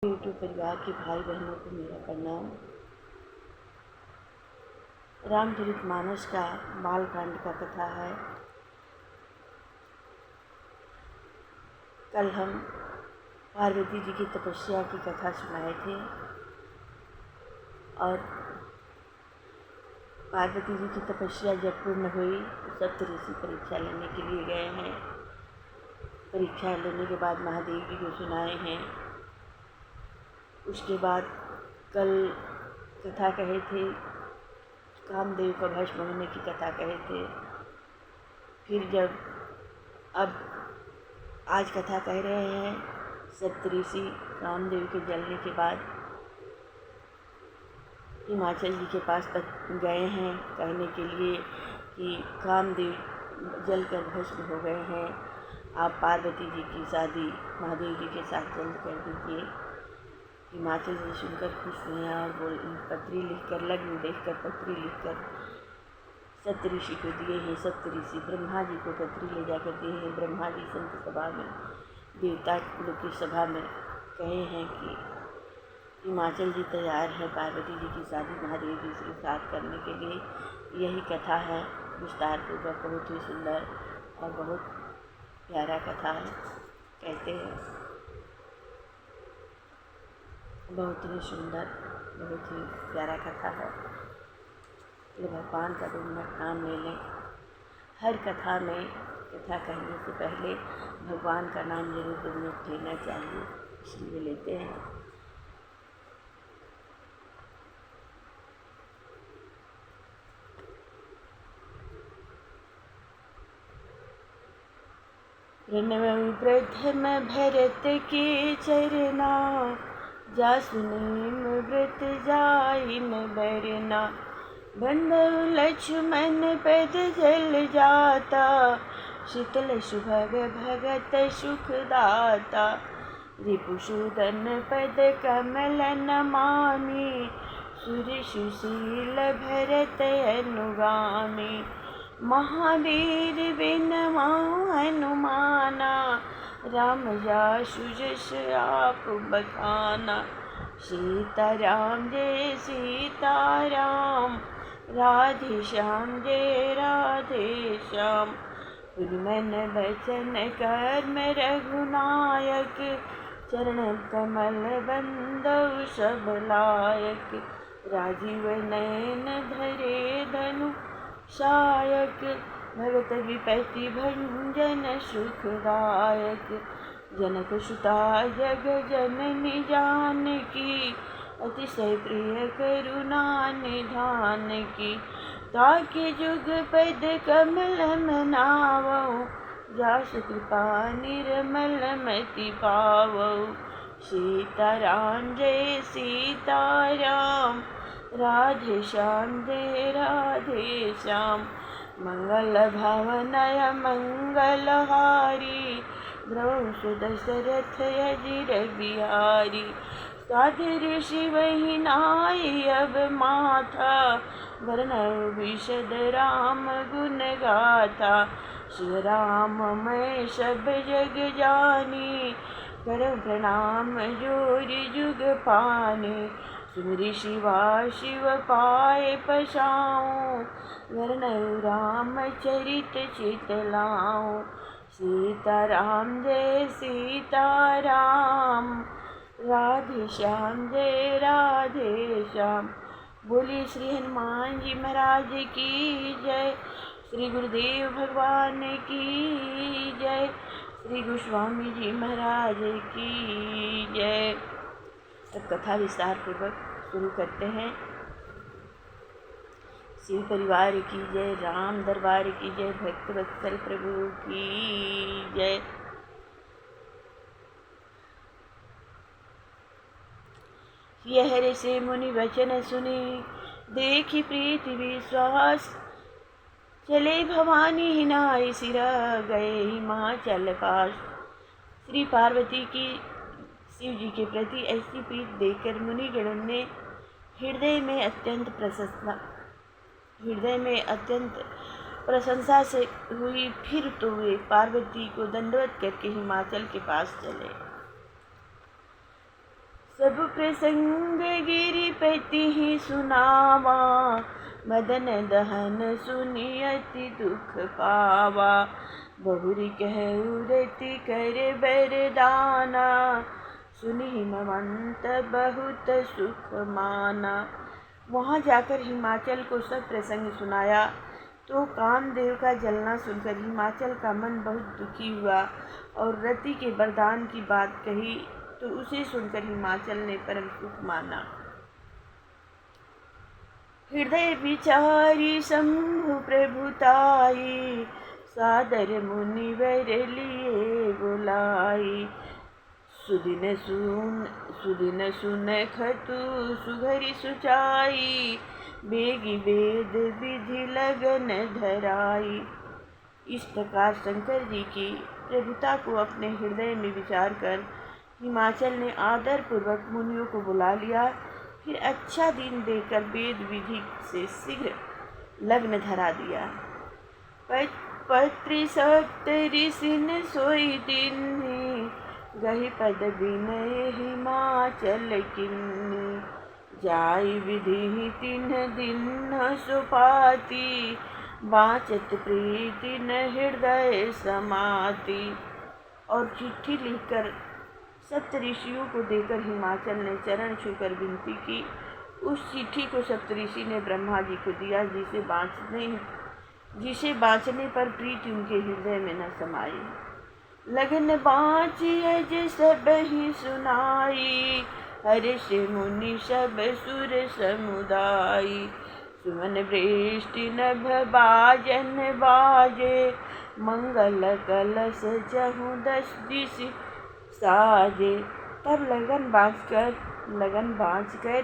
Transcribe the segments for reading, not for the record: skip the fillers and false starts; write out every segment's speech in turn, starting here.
YouTube परिवार के भाई बहनों को मेरा प्रणाम। रामचरितमानस का बालकांड का कथा है। कल हम पार्वती जी की तपस्या की कथा सुनाए थे और पार्वती जी की तपस्या जब पूर्ण हुई तो सप्तऋषि परीक्षा लेने के लिए गए हैं। परीक्षा लेने के बाद महादेव जी को सुनाए हैं। उसके बाद कल कथा कहे थे, कामदेव का भस्म होने की कथा कहे थे। फिर जब अब आज कथा कह रहे हैं सप्तऋषि कामदेव के जलने के बाद हिमाचल जी के पास गए हैं कहने के लिए कि कामदेव जलकर भस्म हो गए हैं, आप पार्वती जी की शादी महादेव जी के साथ जल्द कर दीजिए। हिमाचल जी सुनकर खुश हुए और पत्री लिखकर लग्न देखकर पत्री लिखकर सप्तऋषि को दिए हैं। सप्तऋषि ब्रह्मा जी को पत्री ले जाकर दिए हैं। ब्रह्मा जी संत सभा में, देवता लोग की सभा में कहे हैं कि हिमाचल जी तैयार है पार्वती जी की शादी महादेव जी के साथ करने के लिए। यही कथा है, विस्तार पूर्वक, बहुत ही सुंदर और बहुत प्यारा कथा है। कहते हैं बहुत ही सुंदर, बहुत ही प्यारा कथा है। ये भगवान का 2 मिनट नाम ले लें। हर कथा में कथा कहने से पहले भगवान का नाम जरूर 2 मिनट लेना चाहिए, इसलिए लेते हैं। प्रणव प्रथम भरत के चरना, जासुनेम व्रत जाइन बरना। बंधु लक्ष्मण पद जल जाता, शीतल सुभग भगत सुखदाता। रिपुसूदन पद कमल नमामि, सुर सुशील भरत अनुगामी। महावीर बिनमाउ हनुमाना, राम जासु जस आप बखाना। सीताराम जय सीताराम, राधे श्याम जय राधे श्याम। मन वचन कर्म रघुनायक, चरण कमल बंदौ सब लायक। राजीव नयन धरे धनु शायक, भगत विपत्ति भंजन सुखदायक। जनक सुता जग जननी जानकी, अतिशय प्रिय करुणा निधान की। ताके जुग पद कमल मनावौ, जासु कृपा निर्मल मति पावौ। सीताराम जय सीताराम, राधे श्याम जय राधे श्याम। मंगल भवनय मंगलहारी, द्रौं दशरथ अजिर बिहारी। सादर शिव ही नाई अब माथा, वर्णौ विशद राम गुण गाथा। श्री राम मैं सब जग जानी, करौ प्रणाम जोरि जुग पानी। सुमिरि शिवा शिव पाए पसाऊं, वर्णौ राम चरित चितलाऊं। सीताराम जय सीताराम, राधे श्याम जय राधे श्याम। बोलिए श्री हनुमान जी महाराज की जय, श्री गुरुदेव भगवान की जय, श्री गोस्वामी जी महाराज की जय। अब कथा विस्तार पूर्वक शुरू करते हैं। शिव परिवार की जय, राम दरबार की जय, भक्त वत्सल प्रभु की जय। यह ऋषि मुनि वचन सुनी, देखी प्रीति विश्वास। चले भवानी हिनाई सिरा, गए हिमाचल पास। श्री पार्वती की शिव जी के प्रति ऐसी प्रीत देखकर मुनिगणों ने हृदय में अत्यंत प्रशंसा से हुई। फिर तो वे पार्वती को दंडवत करके हिमाचल के पास चले। सब प्रसंग गिरिपति ही सुनावा, मदन दहन सुनि अति दुख पावा। बहुरी कहु रति कर बरदाना, सुनि हिमवंत बहुत सुख माना। वहाँ जाकर हिमाचल को सब प्रसंग सुनाया तो कामदेव का जलना सुनकर हिमाचल का मन बहुत दुखी हुआ और रति के वरदान की बात कही तो उसे सुनकर हिमाचल ने परम सुख माना। हृदय विचारी शंभु प्रभुताई, सादर मुनिवर लिए बुलाई। सुदिन सुन खतु सुघरी सुचाई, बेगी वेद विधि लगन धराई। इस प्रकार शंकर जी की प्रभुता को अपने हृदय में विचार कर हिमाचल ने आदर पूर्वक मुनियों को बुला लिया। फिर अच्छा दिन देकर वेद विधि से शीघ्र लग्न धरा दिया। पत्र सप्तरि सिन सोई दिन, गहि पद विनय हिमाचल किन्नी। जाई विधि तिन दिन सुपाती, बाचत प्रीति न हृदय समाती। और चिट्ठी लिखकर सप्तऋषियों को देकर हिमाचल ने चरण छूकर विनती की। उस चिट्ठी को सप्तऋषि ने ब्रह्मा जी को दिया, जिसे बाँचने पर प्रीति उनके हृदय में न समाई। लगन बाँची अज सब ही सुनाई, हर्ष मुनि सब सुर समुदाई। सुमन वृष्टि नभ बाजन बाजे, मंगल कलश चहु 10 दिश साजे। तब लगन बाँचकर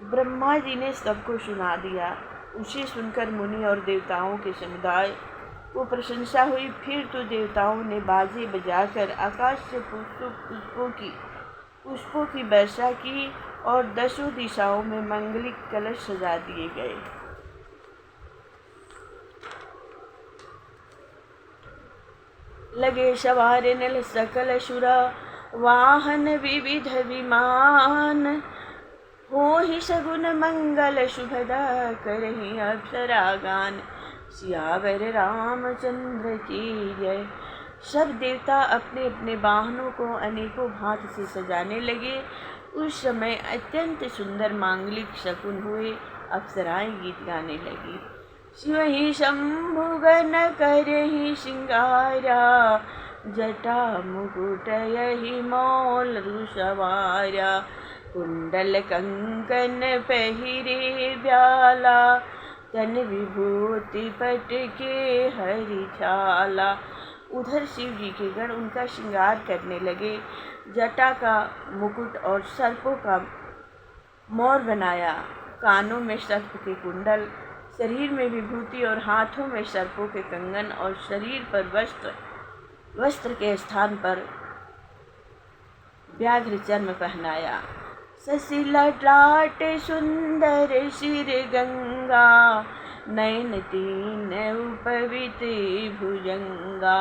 ब्रह्मा जी ने सबको सुना दिया। उसे सुनकर मुनि और देवताओं के समुदाय को प्रशंसा हुई। फिर तो देवताओं ने बाजे बजाकर आकाश से पुष्पों की वर्षा की और 10 दिशाओं में मंगलिक कलश सजा दिए गए। लगे सवार नल सकल सुरा, वाहन विविध विमान। हो ही सगुन मंगल शुभदा, करहि अप्सरा गान। सियावर रामचंद्र की जय। सब देवता अपने अपने वाहनों को अनेकों भांति से सजाने लगे। उस समय अत्यंत सुंदर मांगलिक शकुन हुए। अप्सराएं गीत गाने लगी। शिव ही शंभु गण करहि श्रृंगारा, जटा मुकुट यही मौल रुसवारा। कुंडल कंकन पहिरे ब्याला, तन विभूति पट के हरि छाला। उधर शिव जी के गण उनका श्रृंगार करने लगे। जटा का मुकुट और सर्पों का मोर बनाया, कानों में सर्प के कुंडल, शरीर में विभूति और हाथों में सर्पों के कंगन और शरीर पर वस्त्र के स्थान पर व्याघ्र चर्म पहनाया। ससिला टाट सुंदर शिर गंगा, नयन तीन उपवित भुजंगा।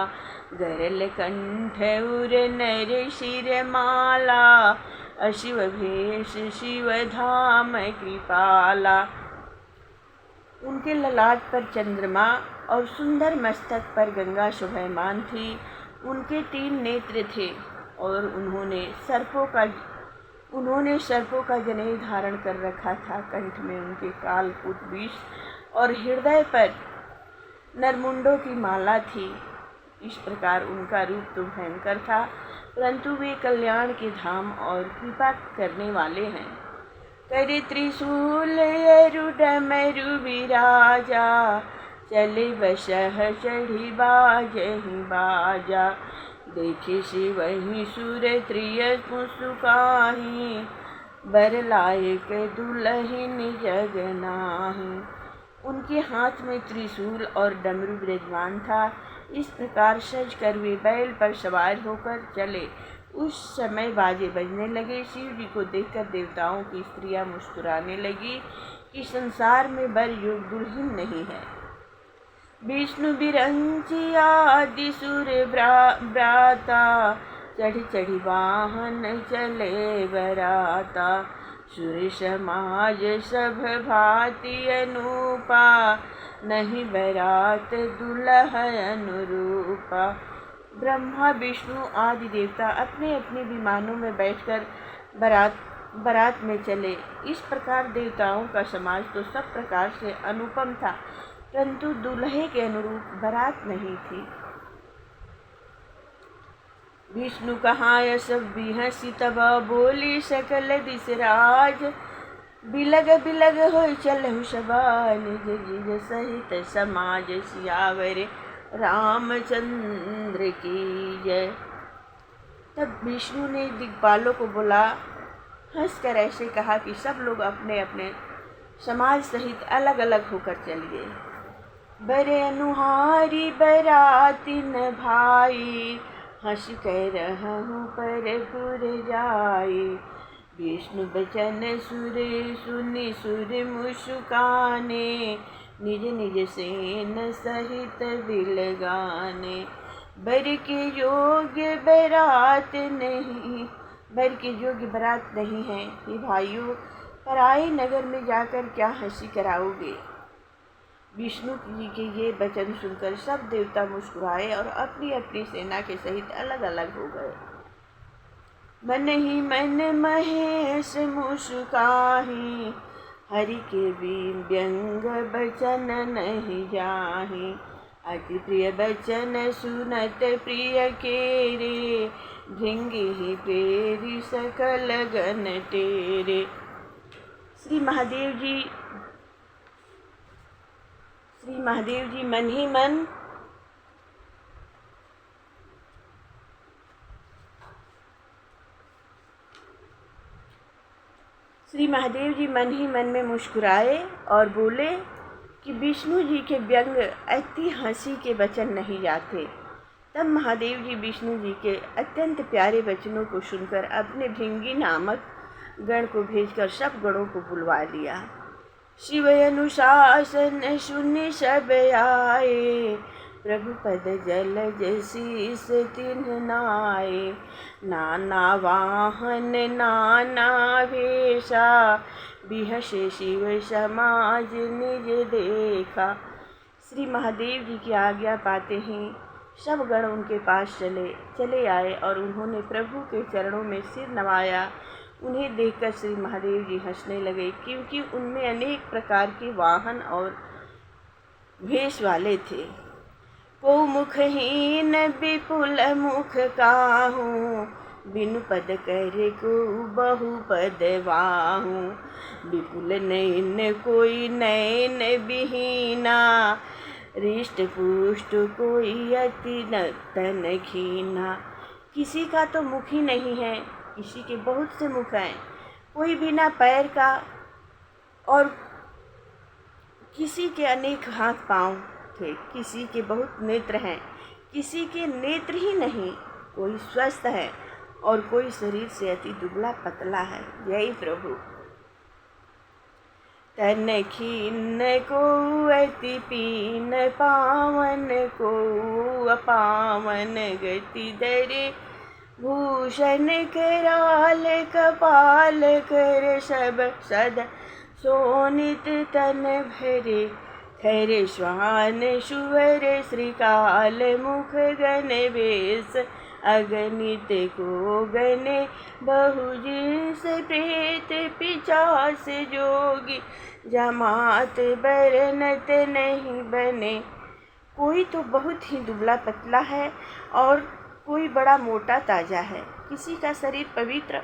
गरल कंठ उर नर शिर माला, अशिव भेष शिव धाम कृपाला। उनके ललाट पर चंद्रमा और सुंदर मस्तक पर गंगा शोभायमान थी। उनके 3 नेत्र थे और उन्होंने सर्पों का जनेऊ धारण कर रखा था। कंठ में उनके कालकूट विष और हृदय पर नरमुंडों की माला थी। इस प्रकार उनका रूप तो भयंकर था, परंतु वे कल्याण के धाम और कृपा करने वाले हैं। करे त्रिशूल अरुड मरु विराजा, चले बसह चढ़ी बाजहि बाजा। देखे शिवहि सुर त्रिय मुसुकाहि, बर लायक दुलहिन जग नाही। उनके हाथ में त्रिशूल और डमरू विराजमान था। इस प्रकार सज कर वे बैल पर सवार होकर चले। उस समय बाजे बजने लगे। शिव जी को देखकर देवताओं की स्त्रियां मुस्कुराने लगी कि संसार में बर योग दुल्हन नहीं है। विष्णु बिरंची आदि सुर ब्राता, चढ़ी चढ़ी वाहन चले बराता, सुर समाज सब भांति अनूपा, नहीं बरात दुल्हा अनुरूपा। ब्रह्मा विष्णु आदि देवता अपने अपने विमानों में बैठकर बारात में चले। इस प्रकार देवताओं का समाज तो सब प्रकार से अनुपम था, परंतु दूल्हे के अनुरूप बारात नहीं थी। विष्णु कहाँ सब बिहसी तब बोली सकल दिसराज, बिलग बिलग हो चलहु सबा निज निज सहित समाज, सियावर रामचंद्र की जय। तब विष्णु ने दिक्पालों को बोला, हंसकर ऐसे कहा कि सब लोग अपने अपने समाज सहित अलग अलग होकर चलिए। बरे अनुहारी बरातिन भाई, हंस कर रहूं परपुर जाई, विष्णु बचन सुर सुनि सुर मुस्काने, निज निज सेन सहित बिलगाने। बर के योग्य बरात नहीं, बर के योग्य बरात नहीं है। ये भाइयों, पराए नगर में जाकर क्या हंसी कराओगे। विष्णु जी के ये वचन सुनकर सब देवता मुस्कुराए और अपनी अपनी सेना के सहित अलग अलग हो गए। मन ही मन महेश मुस्काही, हरि के व्यंग बचन नहीं जाहि, अति प्रिय बचन सुनत प्रिय केरे, भृंगी ही प्रेरी सकल गण तेरे। श्री महादेव जी मन ही मन में मुस्कुराए और बोले कि विष्णु जी के व्यंग अति हंसी के वचन नहीं जाते। तब महादेव जी विष्णु जी के अत्यंत प्यारे वचनों को सुनकर अपने भृंगी नामक गण को भेजकर सब गणों को बुलवा लिया। शिव अनुशासन सुनि सब आए, प्रभु पद जल जसीस तिन्ह नाए, नाना वाहन नाना वेशा, बिहस शिव समाज निज देखा। श्री महादेव जी की आज्ञा पाते ही सब गण उनके पास चले आए और उन्होंने प्रभु के चरणों में सिर नवाया। उन्हें देखकर श्री महादेव जी हंसने लगे, क्योंकि उनमें अनेक प्रकार के वाहन और भेष वाले थे। को मुखहीन विपुल मुख काहूँ, बिनु पद करे को बहु पद वाहूँ, विपुल नयन कोई नयन विहीना, रिष्ट पुष्ट कोई अति तन खीना। किसी का तो मुख ही नहीं है, किसी के बहुत से मुख हैं, कोई बिना पैर का, और किसी के अनेक हाथ पांव थे, किसी के बहुत नेत्र हैं, किसी के नेत्र ही नहीं, कोई स्वस्थ है और कोई शरीर से अति दुबला पतला है। जय प्रभु। तन खीन को अति पीन, पावन को अपावन गति दरे, भूषण कराल कपाल कर सब सद, सोनित तन भरे, खैर श्वान सुवर श्रीकाल, मुख गण वेश अगणित को गणे, बहुजिस प्रेत पिशाच जोगी, जमात बरनत नहीं बने। कोई तो बहुत ही दुबला पतला है और कोई बड़ा मोटा ताजा है, किसी का शरीर पवित्र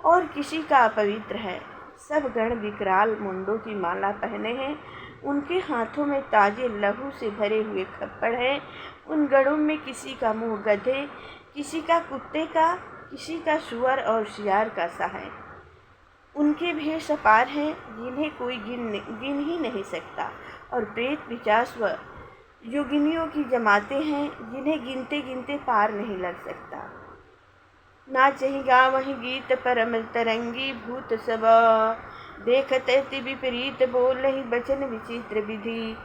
और किसी का अपवित्र है। सब गण विकराल मुंडों की माला पहने हैं, उनके हाथों में ताजे लहू से भरे हुए खप्पड़ हैं। उन गणों में किसी का मुंह गधे, किसी का कुत्ते का, किसी का सुअर और सियार का सा है। उनके भेष अपार हैं, जिन्हें कोई गिन ही नहीं सकता, और प्रेत पिशाच व योगिनियों की जमाते हैं, जिन्हें गिनते गिनते पार नहीं लग सकता। नाचहि गावहि गीत परम तरंगी, भूत सब देखत अति विपरीत, बोलहि बचन विचित्र विधि।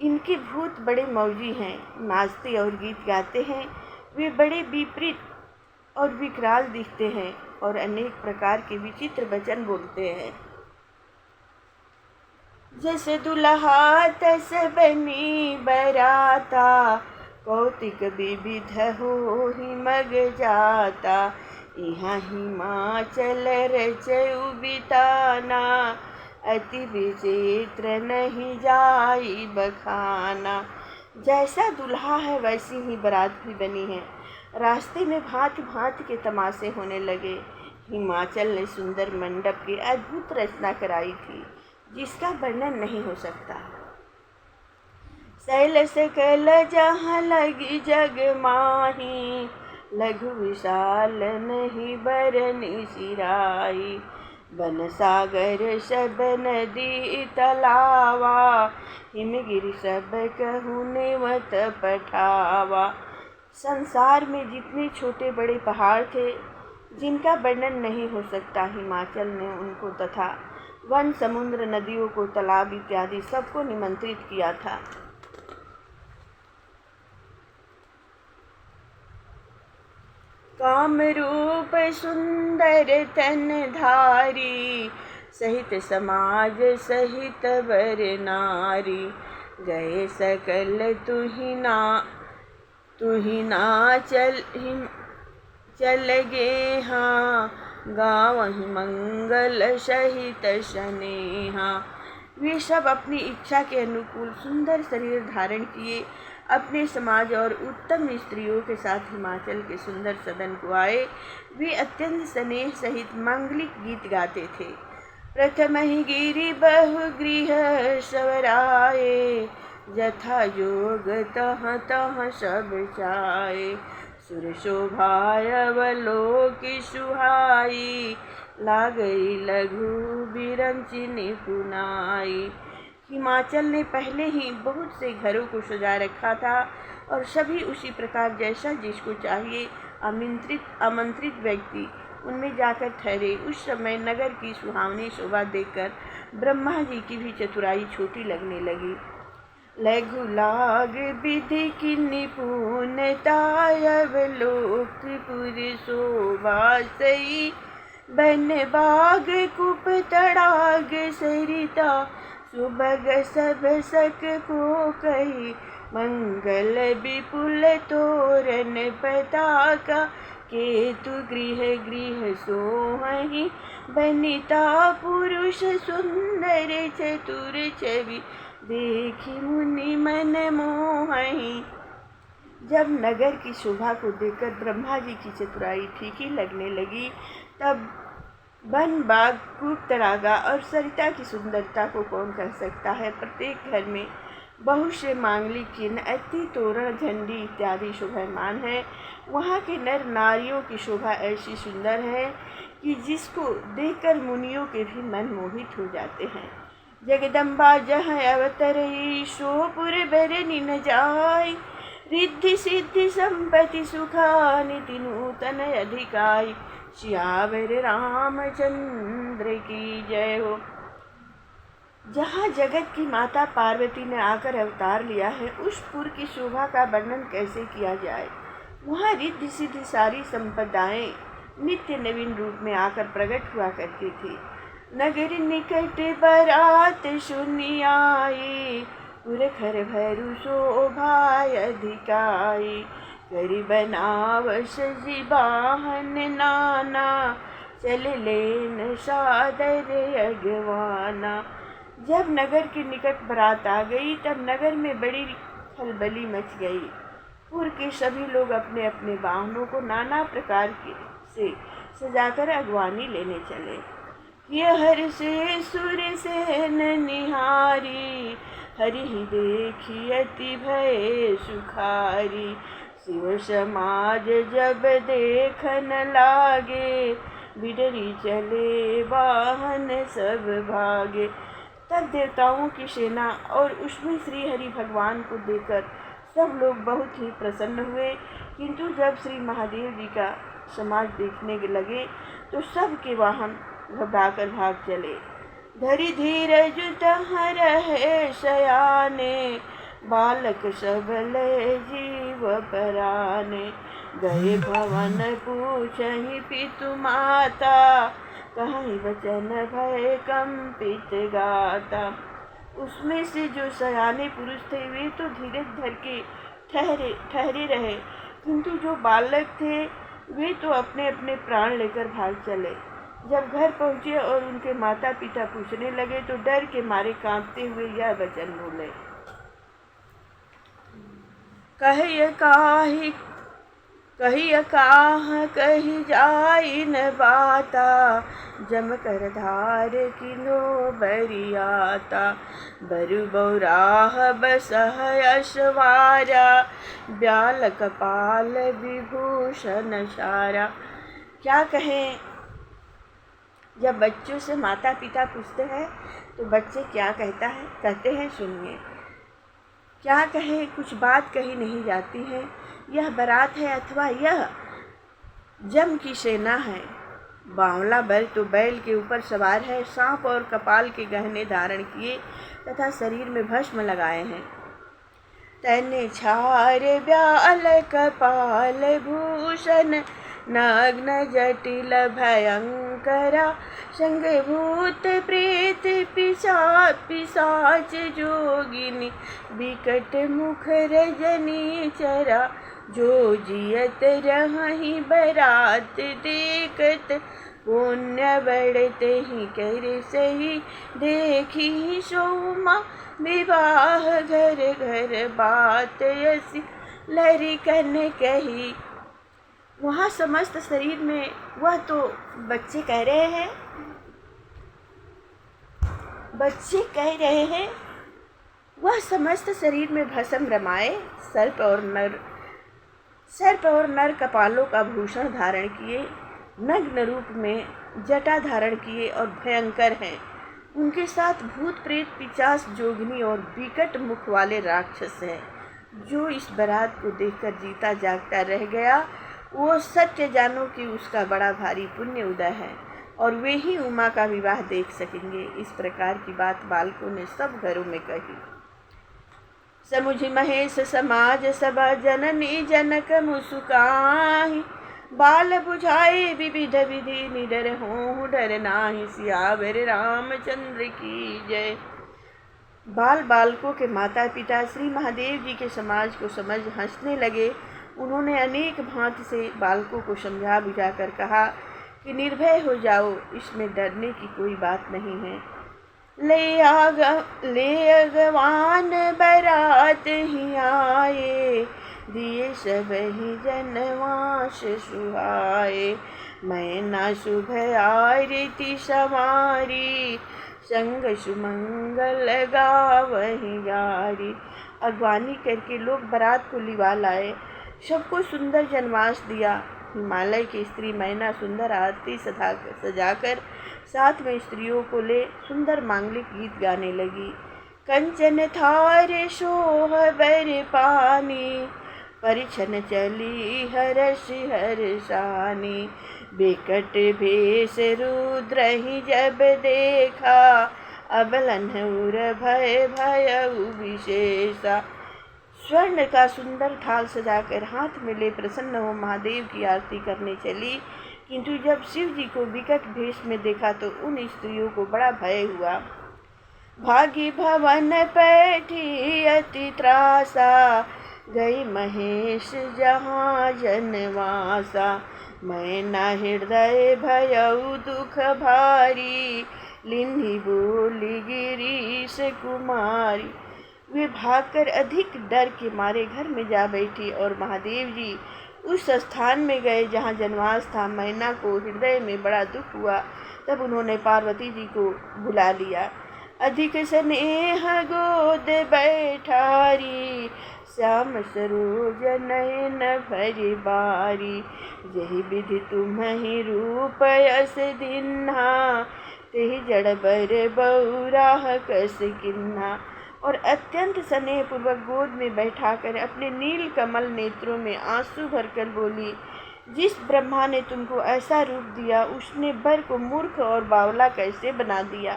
इनके भूत बड़े मौजी हैं, नाचते और गीत गाते हैं, वे बड़े विपरीत और विकराल दिखते हैं और अनेक प्रकार के विचित्र वचन बोलते हैं। जैसे दुल्हा तस बनी बराता, कौतिक विविध हो ही मग जाता। यहाँ हिमाचल रचयु बिताना, अति विचित्र नहीं जाई बखाना। जैसा दुल्हा है वैसी ही बारात भी बनी है। रास्ते में भांति भांति के तमाशे होने लगे। हिमाचल ने सुंदर मंडप की अद्भुत रचना कराई थी, जिसका वर्णन नहीं हो सकता। शैल सकल जहाँ लगी जग माही, लघु विशाल नहीं बरनी सिराई। बन सागर सब नदी तलावा, हिमगिरि सब कहूँ नेवत पठावा। संसार में जितने छोटे बड़े पहाड़ थे, जिनका वर्णन नहीं हो सकता, हिमाचल ने उनको तथा वन, समुद्र, नदियों को, तालाब इत्यादि सबको निमंत्रित किया था। काम रूप सुंदर तन धारी, सहित समाज सहित वर नारी। गए सकल तुही ना चल गे हाँ, गावहि मंगल सहित स्नेहा। वे सब अपनी इच्छा के अनुकूल सुंदर शरीर धारण किए अपने समाज और उत्तम स्त्रियों के साथ हिमाचल के सुंदर सदन को आए। वे अत्यंत स्नेह सहित मांगलिक गीत गाते थे। प्रथम ही गिरि बहु गृह सवराए, यथा योग तह तह सब चाए। सुर शोभाय अवलोकि सुहाई, लागई लघु बिरंचि निपुनाई। हिमाचल ने पहले ही बहुत से घरों को सजा रखा था और सभी उसी प्रकार जैसा जिसको चाहिए आमंत्रित व्यक्ति उनमें जाकर ठहरे। उस समय नगर की सुहावनी शोभा देखकर ब्रह्मा जी की भी चतुराई छोटी लगने लगी। लघु लाग विधि की निपुणता, अवलोकपुर शोभा सई। बन बाग कुप तड़ाग सरिता, सुबग सब सक को कही। मंगल विपुल तोरण पताका, केतु गृह गृह सोहहि। बनिता पुरुष सुंदर चतुर छवि, देखी मुनि मन मोहहि। जब नगर की शोभा को देखकर ब्रह्मा जी की चतुराई फीकी लगने लगी, तब वन, बाग, कूप, तड़ागा और सरिता की सुंदरता को कौन कह सकता है। प्रत्येक घर में बहुत से मांगलिक चिन्ह, अति, तोरण, झंडी इत्यादि शोभायमान है। वहाँ के नर नारियों की शोभा ऐसी सुंदर है कि जिसको देखकर मुनियों के भी मन मोहित हो जाते हैं। जगदम्बा जहाँ अवतरई, सोपुर बरनि न जाय। रिद्धि सिद्धि संपत्ति सुखानि नूतन अधिकाई। सियावर रामचंद्र की जय हो। जहाँ जगत की माता पार्वती ने आकर अवतार लिया है, उस पुर की शोभा का वर्णन कैसे किया जाए। वहाँ रिद्धि सिद्धि सारी संपदाएं नित्य नवीन रूप में आकर प्रकट हुआ करती थी। नगर निकट बरात सुनी आई, पुरखर भरु शोभा अधिकाई। करि बनावस जीवाहन नाना, चल लेन सादर अगवाना। जब नगर के निकट बारात आ गई, तब नगर में बड़ी खलबली मच गई। पुर के सभी लोग अपने अपने वाहनों को नाना प्रकार से सजाकर अगवानी लेने चले। ये हर से सुर सेन निहारी, हरि देखी अति भय सुखारी। शिव समाज जब देखन लागे, बिडरी चले वाहन सब भागे। तब देवताओं की सेना और उसमें श्री हरि भगवान को देखकर सब लोग बहुत ही प्रसन्न हुए। किंतु जब श्री महादेव जी का समाज देखने लगे तो सब के वाहन घबराकर भाग चले। धरि धीरज तहाँ रहे शयाने, बालक सब लय जीव पराने, गए भवन पूछहि पितु माता, कहीं वचन भय कंपित गाता। उसमें से जो सयाने पुरुष थे वे तो धीरज धर के ठहरे रहे, किंतु जो बालक थे वे तो अपने अपने प्राण लेकर भाग चले। जब घर पहुँचे और उनके माता पिता पूछने लगे तो डर के मारे कांपते हुए यह वचन बोले, कहिय काह कही जाई न बाता, जम कर धार किनो बरियाता, बरु बौराह बसह अश्वारा, ब्याल कपाल विभूषण सारा। क्या कहें? जब बच्चों से माता पिता पूछते हैं तो बच्चे क्या कहते हैं सुनिए। क्या कहें, कुछ बात कही नहीं जाती है। यह बारात है अथवा यह जम की सेना है। बावला बैल तो बैल के ऊपर सवार है, सांप और कपाल के गहने धारण किए तथा शरीर में भस्म लगाए हैं। तने छार ब्याल कपाल भूषण, नग्न जटिल भयंकरा, संग भूत प्रेत पिशाच जोगिनी, विकट मुख रजनी चरा, जो जियत रही बरात देखत, पुण्य बढ़ते ही कर सही, देखी सोमा विवाह घर घर बात यसी, लरिकन कही। वहाँ समस्त शरीर में वह तो बच्चे कह रहे हैं वह समस्त शरीर में भस्म रमाए, सर्प और नर कपालों का भूषण धारण किए, नग्न रूप में जटा धारण किए और भयंकर हैं। उनके साथ भूत प्रेत पिशाच जोगिनी और विकट मुख वाले राक्षस हैं। जो इस बारात को देखकर जीता जागता रह गया वो सत्य जानो कि उसका बड़ा भारी पुण्य उदय है और वे ही उमा का विवाह देख सकेंगे। इस प्रकार की बात बालकों ने सब घरों में कही। समुझ महेश समाज सभा, जननी जनक मुसुकाहि, बाल बुझाए विविध विधि, निडर हों डर नाहि, सियावर रामचंद्र की जय। बालकों के माता पिता श्री महादेव जी के समाज को समझ हंसने लगे। उन्होंने अनेक भांति से बालकों को समझा बुझा कर कहा कि निर्भय हो जाओ, इसमें डरने की कोई बात नहीं है। ले अगवान बारात ही आए, दिए सब ही जनवास सुहाए, मैं ना शुभ आरती सवारी, संग सुमंगल गावहि जारी। अगवानी करके लोग बारात को लिवा लाए, सबको सुंदर जनवास दिया। हिमालय की स्त्री मैना सुंदर आरती सजाकर साथ में स्त्रियों को ले सुंदर मांगलिक गीत गाने लगी। कंचन थार सोह बर पानी, परिछन चली हर्ष हर्षानी, बिकट भेष रुद्र ही जब देखा, अबलन उर भय भयउ विशेषा। स्वर्ण का सुंदर थाल सजाकर हाथ में ले प्रसन्न हो महादेव की आरती करने चली, किंतु जब शिव जी को विकट भेष में देखा तो उन स्त्रियों को बड़ा भय हुआ। भागी भवन पैठी अति त्रासा, गई महेश जहाँ जनवासा, मैं न हृदय भयउ दुख भारी, लिन्ही बोली गिरीश कुमारी। वे भागकर अधिक डर के मारे घर में जा बैठी और महादेव जी उस स्थान में गए जहाँ जनवास था। मैना को हृदय में बड़ा दुख हुआ, तब उन्होंने पार्वती जी को बुला लिया। अधिक स्नेह गोद बैठारी, श्याम सरोज नयन भरि बारी, यही विधि तुम्हि रूप यस दिन्हा, तेहि जड़ बर बौराह कस किन्हा। और अत्यंत स्नेह पूर्वक गोद में बैठाकर अपने नील कमल नेत्रों में आंसू भरकर बोली, जिस ब्रह्मा ने तुमको ऐसा रूप दिया उसने बर को मूर्ख और बावला कैसे बना दिया।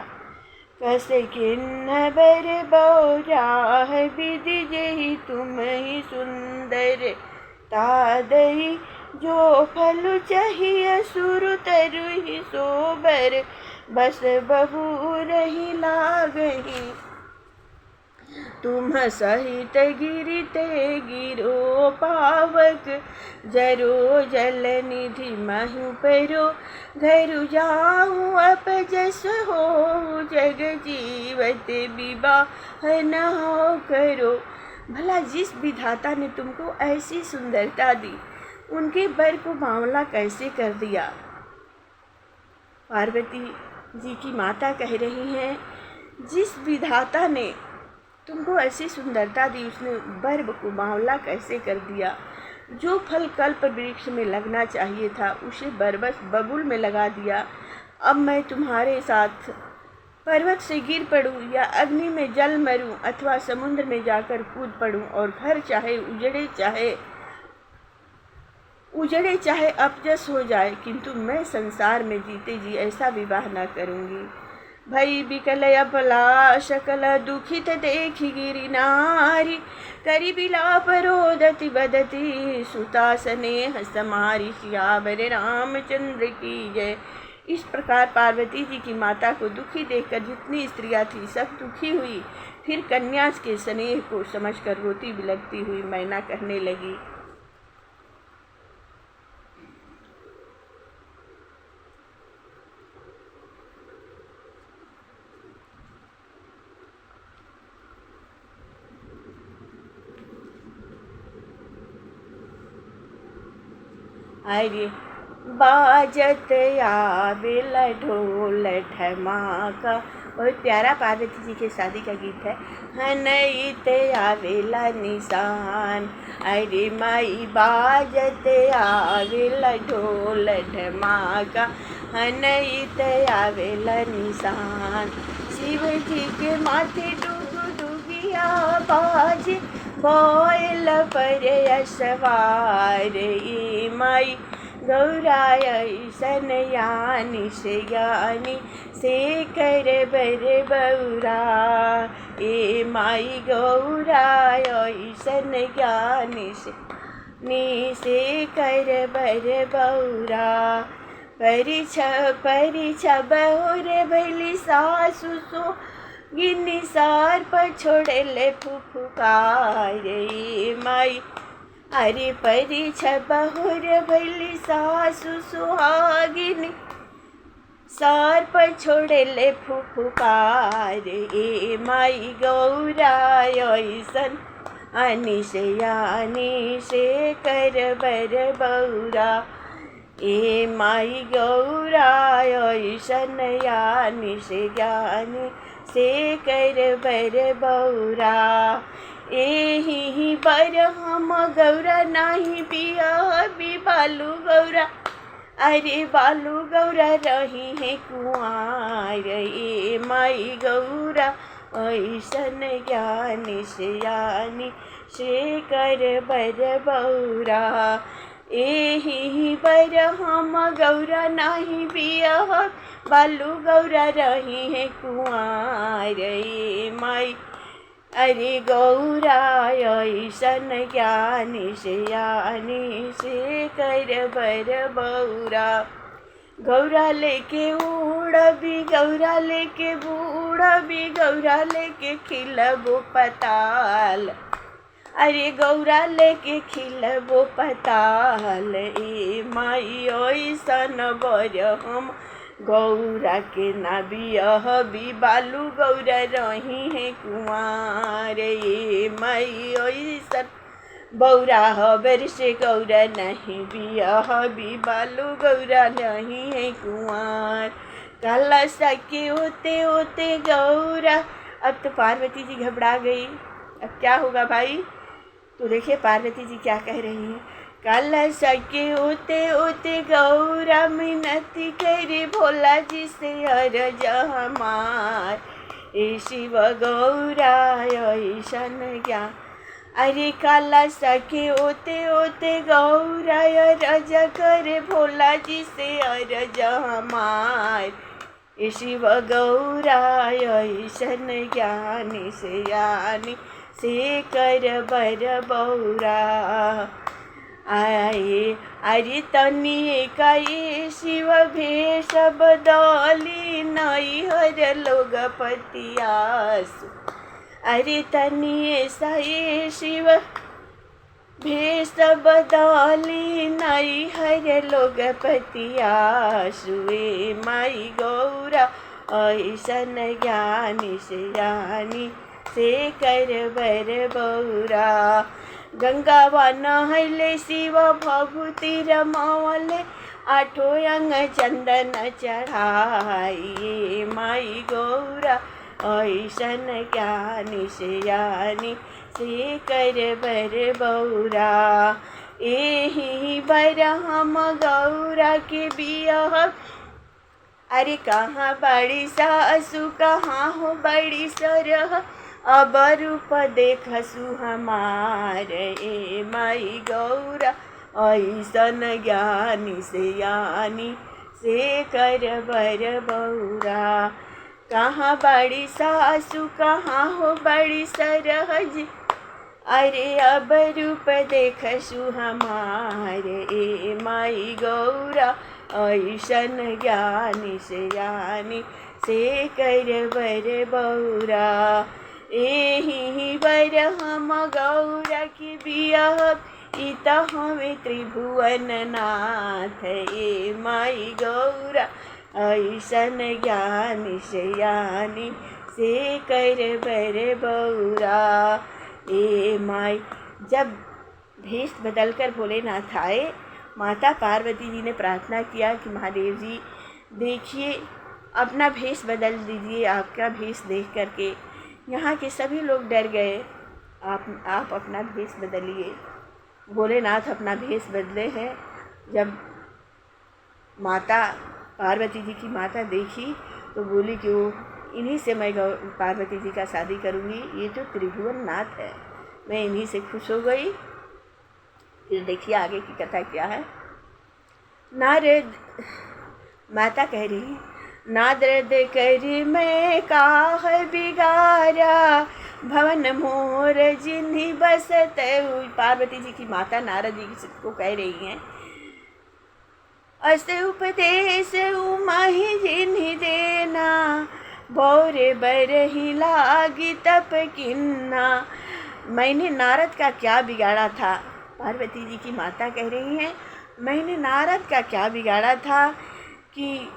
कस किन्न बर बौराह विधि जेहि तुम ही सुंदर तादही जो फल चाहिए सुर तरु ही सोबर बस बहु रही लागही तुम सहित गिरते गिरो पावक जरो जल निधि महु परो घर जाऊँ अपजस हो जग जीवत विवाह न हो करो। भला जिस विधाता ने तुमको ऐसी सुंदरता दी उनके बर को बावला कैसे कर दिया। पार्वती जी की माता कह रही हैं, जिस विधाता ने तुमको ऐसी सुंदरता दी उसने बर को बावला कैसे कर दिया। जो फल कल्प वृक्ष में लगना चाहिए था उसे बरबस बबुल में लगा दिया। अब मैं तुम्हारे साथ पर्वत से गिर पड़ूं या अग्नि में जल मरूं अथवा समुद्र में जाकर कूद पड़ूं और घर चाहे उजड़े चाहे अपजस हो जाए, किंतु मैं संसार में जीते जी ऐसा विवाह न करूंगी। भई बिकल अपला शकल दुखित देखी गिरी नारी करी बिलाप रोदति बदती सुता स्नेह समारी सियावर रामचंद्र की जय। इस प्रकार पार्वती जी की माता को दुखी देखकर जितनी स्त्रियां थी सब दुखी हुई। फिर कन्या के स्नेह को समझकर रोती बिलखती हुई मैना कहने लगी, अरे बाजत आवेल ढोल ढमाका। बहुत प्यारा पार्वती जी के शादी का गीत है। हनईत आवेला निशान, अरे माई बाजत आवेल ढोल ढमाका हनईत आवेला निशान। शिव जी के माथे डुग डुगिया बाज बोल पर यशवार माई गौराय सन यानी से ज्ञानी से कर बर बौरा ए माई गौराय सन ज्ञानी से कर बर बौरा। परिछ बहुर भैली सासु सो गिनी सार पर छोड़े फुफुकार माई। अरे परिछ बहुर भैली सासु सुहागिनी सार पर छोड़े फुफुकार माई गौराय सन अनिशयानी से कर बर बौरा ए माई गौराय सन यानी से ज्ञानी से कर बर बौरा। एही बर हम गौरा नाही बिया भी बालू गौरा, अरे बालू गौरा रही है कुआर ए माई गौरा ऐसन ज्ञानी से यानी से कर बर बौरा। एही बर हम गौरा नाही बिया बालू गौरा रही है कुआर माई। अरे गौरा ऐसन ज्ञानी से यानी से कर बर बौरा। गौरा लेके उड़बी गौरा लेके बूढ़बी गौरा लेके खिलबो पताल, अरे गौरा लेके खिलबो पताल ए माई ऐसन बर हम गौरा के ना बियह भी बालू गौरा रही है कुंवार ए माई ऐसन बौरा हबर से गौरा नहीं बियह भी बालू गौरा नहीं है कुंवार। काला सके होते होते गौरा। अब तो पार्वती जी घबरा गई, अब क्या होगा भाई। तो देखिए पार्वती जी क्या कह रही हैं। काला सके होते होते गौरा मिनती करे भोला जी से अरज हमार ए शिव गौरा ऐसन ज्ञान। अरे काला सके होते होते गौरा अरज करे भोला जी से अरज हमार ए शिव गौरा ऐसन ज्ञानी से यानी से कर बर बौरा आए अरे तनी का ये शिव भेष बदली नई हर लोग पतियासु अरे तनी ऐसा ये शिव भेष बदली नई हर लोग पतियासु माई गौरा ऐसन ज्ञानी से यानी से कर बर बौरा गंगा नहले शिव भभूति रमवले आठो अंग चंदन चढ़ाई माई गौरा ऐसन ज्ञानी से यानी से कर बर बौरा एही बर हम गौरा के बियह अरे कहाँ बड़ी सासु कहाँ हो बड़ी सरह अब रूप देखसु हमारे ए माई गौरा ऐसन ज्ञानी से यानी से कर बर बौरा कहाँ बड़ी सासु कहाँ हो बड़ी सरहज अरे अब रूप देखसु हमारे ए माई गौरा ऐसन ज्ञानी से यानी से कर बर बौरा एही बर हम गौरा की बियह इत हमें त्रिभुवन नाथ ए माई गौरा ऐसन ज्ञानी से यानी से कर बर बौरा ए माई। जब भेष बदलकर भोलेनाथ आए, माता पार्वती जी ने प्रार्थना किया कि महादेव जी देखिए अपना भेष बदल दीजिए, आपका भेष देख करके यहाँ के सभी लोग डर गए, आप अपना भेष बदलिए। भोलेनाथ अपना भेष बदले हैं। जब माता पार्वती जी की माता देखी तो बोली कि वो इन्हीं से मैं पार्वती जी का शादी करूँगी, ये तो त्रिभुवन नाथ है, मैं इन्हीं से खुश हो गई। फिर देखिए आगे की कथा क्या है। नारद माता कह रही है, नारद करी मैं काह बिगारा भवन मोर जिन्हीं बसत। पार्वती जी की माता नारद जी को कह रही हैं, अस उपदेश उमाही जिन्हीं देना भौरे बरही लागी तप किन्ना। मैंने नारद का क्या बिगाड़ा था। पार्वती जी की माता कह रही हैं, मैंने नारद का क्या बिगाड़ा था कि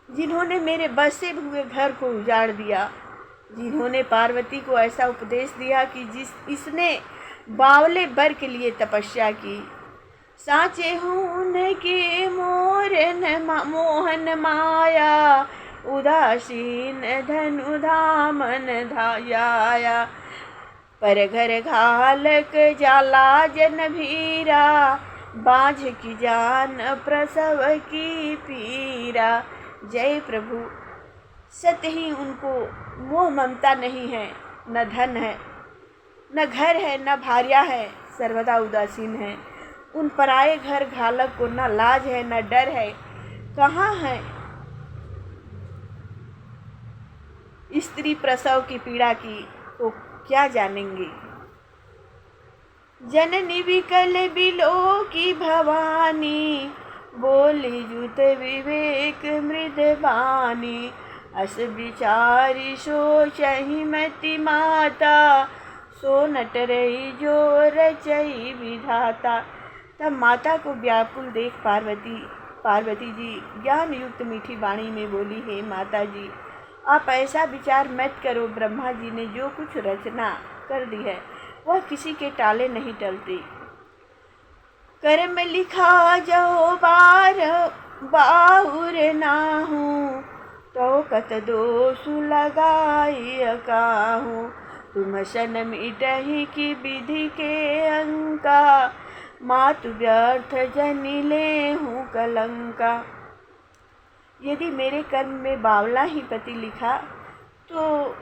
जिन्होंने मेरे बसे हुए घर को उजाड़ दिया, जिन्होंने पार्वती को ऐसा उपदेश दिया कि इसने बावले बर के लिए तपस्या की। साचे उनके मोहन माया उदासीन धनु धामन धाया। पर घर घालक जाला जन भीरा बाझ की जान प्रसव की पीरा। जय प्रभु। सत्य ही उनको मोह ममता नहीं है, न धन है, न घर है, न भार्या है, सर्वदा उदासीन है। उन पराए घर घालक को न लाज है, न डर है। कहाँ है स्त्री प्रसव की पीड़ा की, वो क्या जानेंगे। जननी विकल बिलो की भवानी बोली जुत विवेक मृद बानी। अस विचारी सोचहि मति माता सो नट रही जो रचई विधाता। तब माता को व्याकुल देख पार्वती जी ज्ञान युक्त मीठी वाणी में बोली, हे माता जी आप ऐसा विचार मत करो। ब्रह्मा जी ने जो कुछ रचना कर दी है वह किसी के टाले नहीं टलती। कर्म लिखा जो बार बाहुर नाहूँ तो कत दोष लगाई काहूँ। तुम सन मिटहि की विधि के अंका मातु व्यर्थ जनि लेहूँ कलंका। यदि मेरे कर्म में बावला ही पति लिखा तो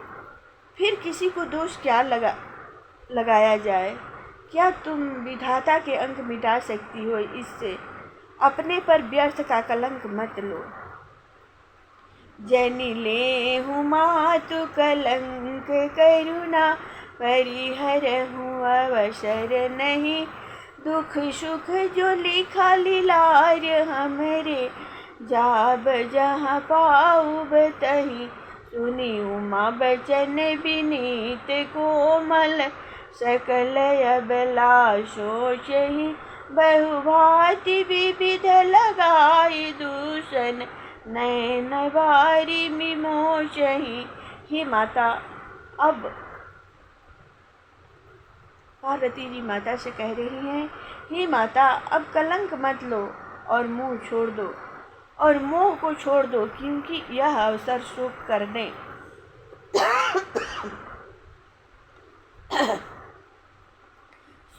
फिर किसी को दोष क्या लगाया जाए। क्या तुम विधाता के अंक मिटा सकती हो, इससे अपने पर व्यर्थ का कलंक मत लो। जनि लेहु मातु कलंक करुणा, परिहरहु अवसर नहीं। दुख सुख जो लिखा लीलार हमरे, जाब जहाँ पाऊब तहीं। सुनी उमा बचन विनीत कोमल, सकल अबला सोचहि। बहुभांति विविध लगाई दूषण, नयन बारी मिमोचहि। हे माता, अब पार्वती जी माता से कह रही हैं, हे माता, अब कलंक मत लो और मुंह छोड़ दो और मोह को छोड़ दो, क्योंकि यह अवसर शोक करने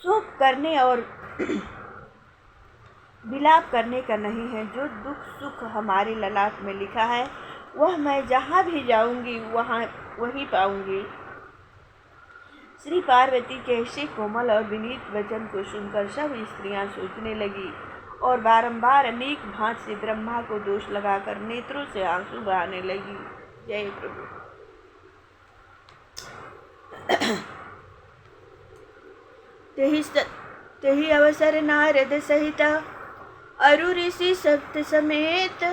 शोक करने और विलाप करने का नहीं है। जो दुख सुख हमारे ललाट में लिखा है, वह मैं जहाँ भी जाऊंगी वहाँ वही पाऊंगी। श्री पार्वती के ऐसे कोमल और विनीत वचन को सुनकर सब स्त्रियां सोचने लगी और बारंबार अनेक भांत से ब्रह्मा को दोष लगाकर नेत्रों से आंसू बहाने लगी। जय प्रभु। तेहि अवसर नारद सहित, अरु ऋषि सप्त समेत,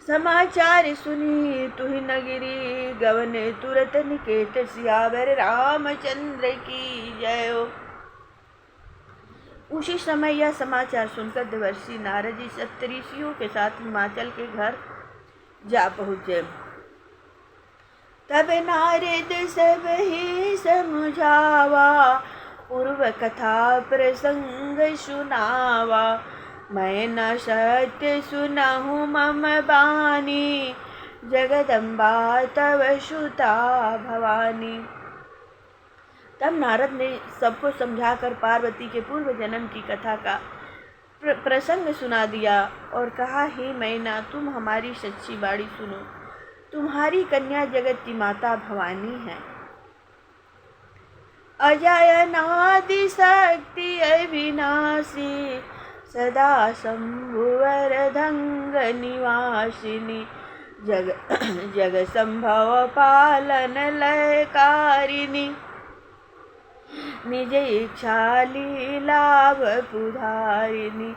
समाचार सुनी तुहि नगरी। गवने तुरत निकेत, सियावर रामचंद्र की जय। उसी समय यह समाचार सुनकर देवर्षि नारद जी सप्तऋषियों के साथ हिमाचल के घर जा पहुँचे। तब नारद सब ही समझावा, पूर्व कथा प्रसंग सुनावा। मैं न सत्य सुनहु मम बानी, जगदम्बा तव सुता भवानी। तब नारद ने सबको समझाकर पार्वती के पूर्व जन्म की कथा का प्रसंग सुना दिया और कहा, हे मैना, तुम हमारी सच्ची बाणी सुनो। तुम्हारी कन्या जगत की माता भवानी है। अजय अनादि शक्ति अविनाशी, सदा शंभुवर धंग निवासिनी। जग संभव पालन लयकारिणी, निज इच्छा लीला पुधारिणी।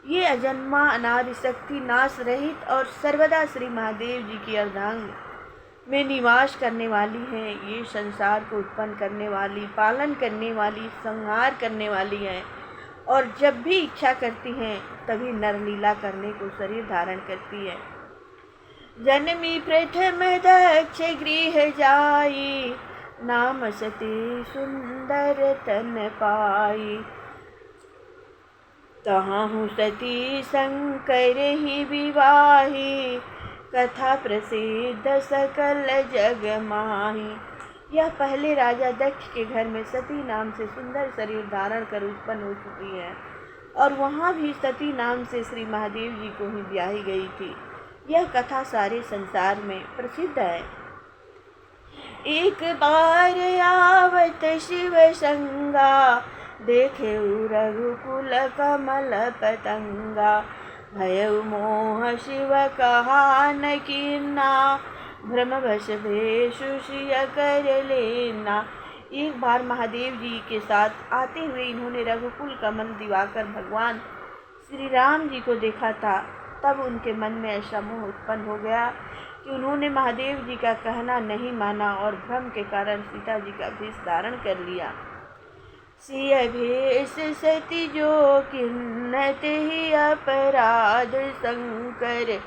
ये अजन्मा अनादि शक्ति, नाश रहित और सर्वदा श्री महादेव जी की अर्धांग में निवास करने वाली हैं। ये संसार को उत्पन्न करने वाली, पालन करने वाली, संहार करने वाली हैं और जब भी इच्छा करती हैं तभी नरलीला करने को शरीर धारण करती है। जन्मी प्रथम दक्ष गृह जाई, नाम सती सुंदर तन पाई। तहाँ सती शंकर ही विवाही, कथा प्रसिद्ध सकल जग माही। यह पहले राजा दक्ष के घर में सती नाम से सुंदर शरीर धारण कर उत्पन्न हो चुकी है और वहाँ भी सती नाम से श्री महादेव जी को ही ब्याही गई थी। यह कथा सारे संसार में प्रसिद्ध है। एक बार आवत शिव संगा, देखे रघुकुल कमल पतंगा। भयउ मोह शिव कहा न कीना, भ्रमवश भेषु सिय कर लेना। एक बार महादेव जी के साथ आते हुए इन्होंने रघुकुल कमल दिवाकर भगवान श्री राम जी को देखा था। तब उनके मन में ऐसा मोह उत्पन्न हो गया कि उन्होंने महादेव जी का कहना नहीं माना और भ्रम के कारण सीता जी का भेष धारण कर लिया। सिय भेष सती जो किन्नत ही अपराध शंकर,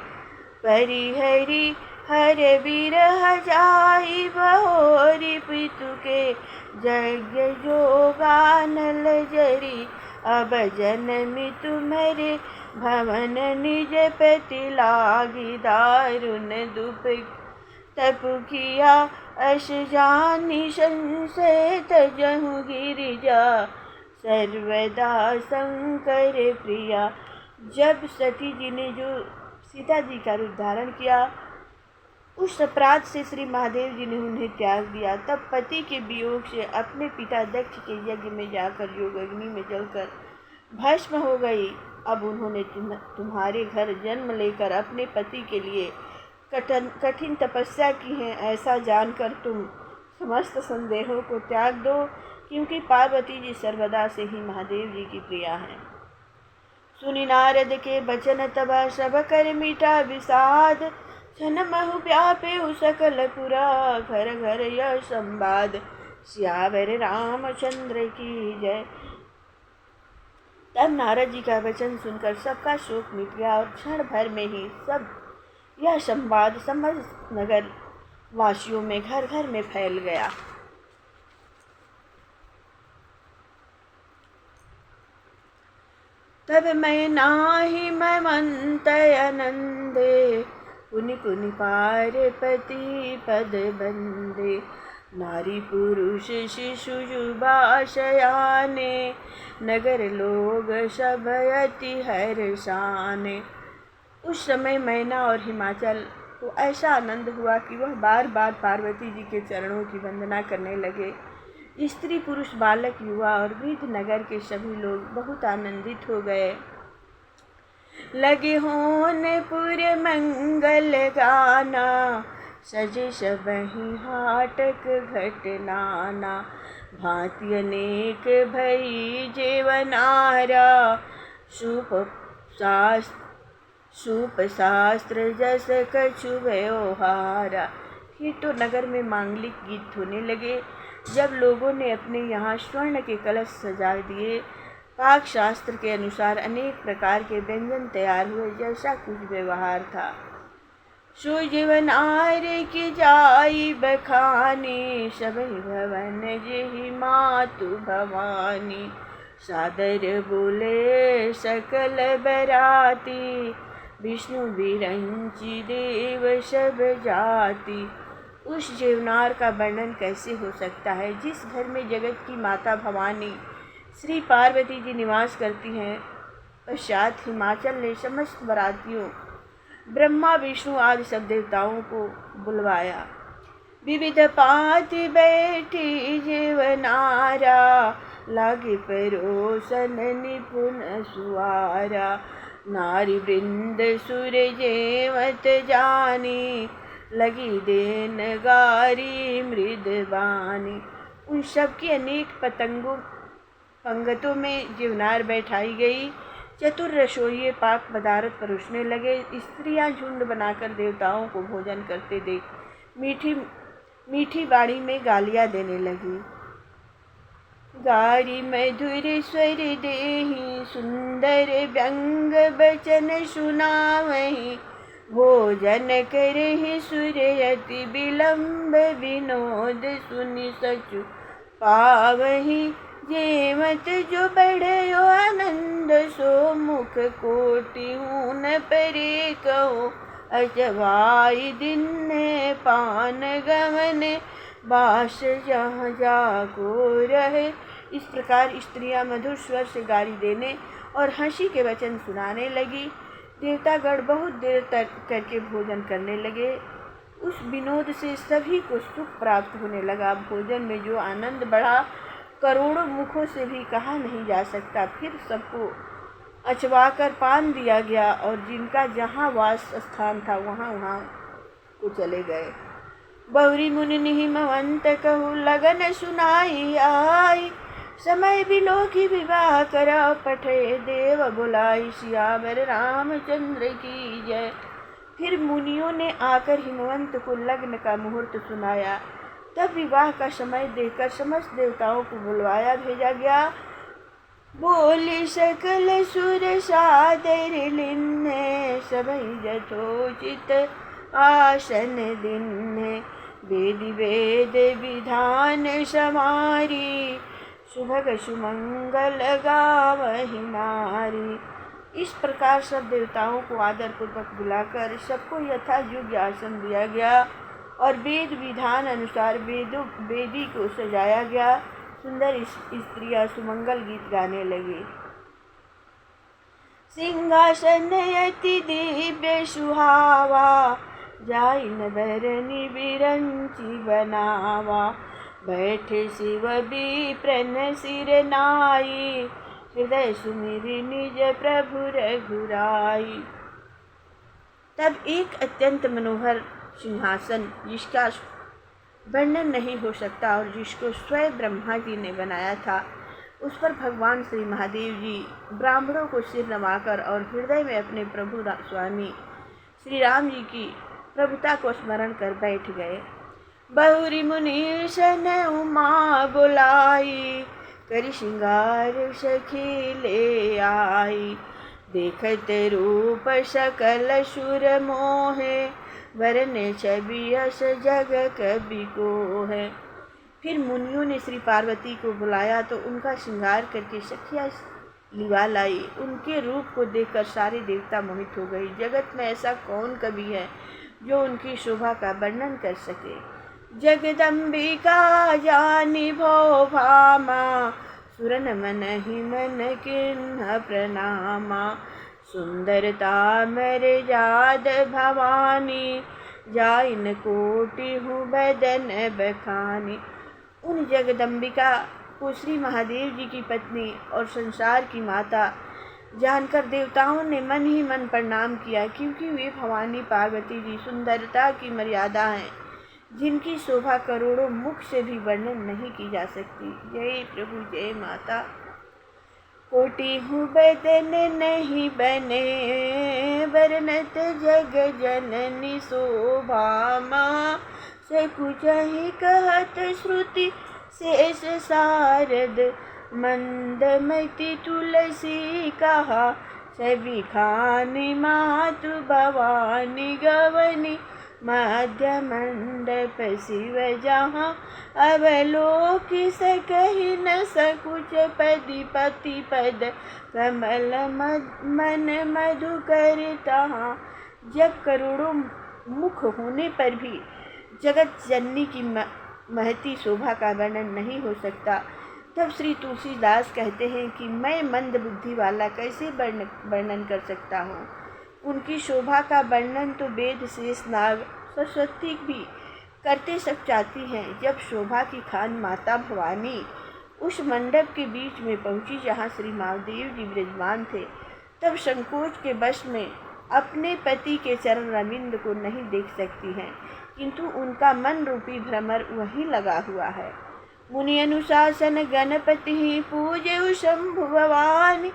परिहरी हर बिरह जाई बहोरी। पितु के यज्ञ जोगानल जरी, अब जनमी तुम्हारे भवन निज पति लागी। दारुण दुप तप किया अस जानी, संशय तजहु गिरिजा सर्वदा शंकर प्रिया। जब सती जी ने जो सीता जी का रूप धारण किया, उस अपराध से श्री महादेव जी ने उन्हें त्याग दिया। तब पति के वियोग से अपने पिता दक्ष के यज्ञ में जाकर योग अग्नि में जलकर भस्म हो गई। अब उन्होंने तुम्हारे घर जन्म लेकर अपने पति के लिए कठिन तपस्या की है। ऐसा जानकर तुम समस्त संदेहों को त्याग दो, क्योंकि पार्वती जी सर्वदा से ही महादेव जी की प्रिया हैं। सुनि नारद के बचन तब सब कर मीठा विषाद, छन महु व्यापे सकल पुरा, घर घर यह संवाद, सियावर रामचंद्र की जय। तब नारद जी का वचन सुनकर सबका शोक मिट गया और क्षण भर में ही सब यह संवाद समस्त नगर वासियों में घर घर में फैल गया। तब मैं नाही ममंत आनंदे, पुनि पुनि पार्वती पद बंदे, नारी पुरुष शिशु युवा शयाने, नगर लोग सब अति हर्षाने। उस समय मैना और हिमाचल को ऐसा आनंद हुआ कि वह बार बार पार्वती जी के चरणों की वंदना करने लगे। स्त्री पुरुष बालक युवा और वृद्ध नगर के सभी लोग बहुत आनंदित हो गए। लगे होने पूरे मंगल गाना, सजे सबहि हाटक घटनाना, भांति अनेक भई जेवनारा, सूप शास्त्र जस कछु व्यवहारा। फिर तो नगर में मांगलिक गीत होने लगे। जब लोगों ने अपने यहाँ स्वर्ण के कलश सजा दिए, पाक शास्त्र के अनुसार अनेक प्रकार के व्यंजन तैयार हुए, जैसा कुछ व्यवहार था। सो जीवनार की जाई बखानी, सबहि भवन जेहि मातु भवानी, सादर बोले सकल बराती, विष्णु विरंची देव सब जाति। उस जीवनार का वर्णन कैसे हो सकता है, जिस घर में जगत की माता भवानी श्री पार्वती जी निवास करती हैं। पश्चात हिमाचल ने समस्त बरातियों ब्रह्मा विष्णु आदि सब देवताओं को बुलवाया। विविध पाति बैठी जीवनारा, लागे परोसन निपुण सुआरा, नारी वृंद सुर जेवत जानी, लगी देन गारी मृदबानी। उन सब की अनेक पंगतों में जीवनार बैठाई गई। चतुर रसोइये पाक पदार्थ परोसने लगे। स्त्रियां झुंड बनाकर देवताओं को भोजन करते देख मीठी बाड़ी में गालियां देने लगी। गारी मधुर स्वर देहि, सुंदर व्यंग बचन सुनावहि, भोजन करहि सुर अति विलंब, विनोद सुनि सचु पावहि, जेमत जो बढ़यो आनंद, सो मुख कोटि ऊन परे कहो, अजवाई दिन पान गमन, बास जहाँ जाको रहे। इस प्रकार स्त्रियां मधुर स्वर से गाली देने और हंसी के वचन सुनाने लगी। देवतागण बहुत देर तक करके भोजन करने लगे। उस विनोद से सभी को सुख प्राप्त होने लगा। भोजन में जो आनंद बढ़ा, करोड़ों मुखों से भी कहा नहीं जा सकता। फिर सबको अचवाकर पान दिया गया और जिनका जहाँ वास स्थान था वहाँ को चले गए। बहुरी मुनि निहिमवंत कहु, लगन सुनाई आई, समय बिलो की विवाह करा, पठे देव बुलाई, सियावर रामचंद्र की जय। फिर मुनियों ने आकर हिमवंत को लग्न का मुहूर्त सुनाया। तब विवाह का समय देखकर समस्त देवताओं को बुलवाया भेजा गया। बोली सकल सुर सादर लिन्ने, सबहि यथोचित आसन दिन्ने, वेद वेद विधान समारी, सुभग सुमंगल गावहि नारी। इस प्रकार सब देवताओं को आदर पूर्वक बुलाकर सबको यथा योग्य आसन दिया गया और वेद विधान अनुसार वेदी को सजाया गया। सुंदर स्त्रियां सुमंगल गीत गाने लगी। सिंहासन अति दिव्य सुहावा, जाई न बरनी बिरंची बनावा, बैठे शिव विप्रन सिर नाई, हृदय सुमिरि निज प्रभु रघुराई। तब एक अत्यंत मनोहर सिंहासन, जिसका वर्णन नहीं हो सकता और जिसको स्वयं ब्रह्मा जी ने बनाया था, उस पर भगवान श्री महादेव जी ब्राह्मणों को सिर नवाकर और हृदय में अपने प्रभु स्वामी श्री राम जी की प्रभुता को स्मरण कर बैठ गए। बहुरी मुनीशन उमा बुलाई, करि श्रृंगार सखी ले आई। देखत रूप सकल सुर मोहे, वरन छवि यस जग कवि को है। फिर मुनियों ने श्री पार्वती को बुलाया तो उनका श्रृंगार करके सखियाँ लिवा लाई। उनके रूप को देखकर सारे देवता मोहित हो गए। जगत में ऐसा कौन कवि है जो उनकी शोभा का वर्णन कर सके। जगदम्बिका जानी भो भामा, सुरन मन ही मन किन्ह प्रणामा। सुंदरता मेरे जाद भवानी, जाइन कोटि हूँ बदन बखानी। उन जगदम्बिका को श्री महादेव जी की पत्नी और संसार की माता जानकर देवताओं ने मन ही मन प्रणाम किया, क्योंकि वे भवानी पार्वती जी सुंदरता की मर्यादा हैं, जिनकी शोभा करोड़ों मुख से भी वर्णन नहीं की जा सकती। जय प्रभु जय माता। कोटि हूँ बदन नहीं बने, वर्णत जग जननी शोभा माँ। सकुचहि कहत श्रुति शेष सारद, मंदमति तुलसी कहा। सभी खानी मातु भवानी गवनी, मध्य मंडप शिव जहाँ। अवलोकि सकहि न सकुच पति पति पद, कमल मन मधुकर तहाँ। जब करोड़ों मुख होने पर भी जगत जननी की महती शोभा का वर्णन नहीं हो सकता, तब श्री तुलसीदास कहते हैं कि मैं मंद बुद्धि वाला कैसे वर्णन कर सकता हूँ। उनकी शोभा का वर्णन तो वेद शेष नाग सरस्वती भी करते सब चाहती हैं। जब शोभा की खान माता भवानी उस मंडप के बीच में पहुँची जहाँ श्री महादेव जी विराजमान थे, तब संकोच के वश में अपने पति के चरण रविंद को नहीं देख सकती हैं, किंतु उनका मन रूपी भ्रमर वहीं लगा हुआ है। मुनि अनुशासन गणपति पूजे शंभु भवानी,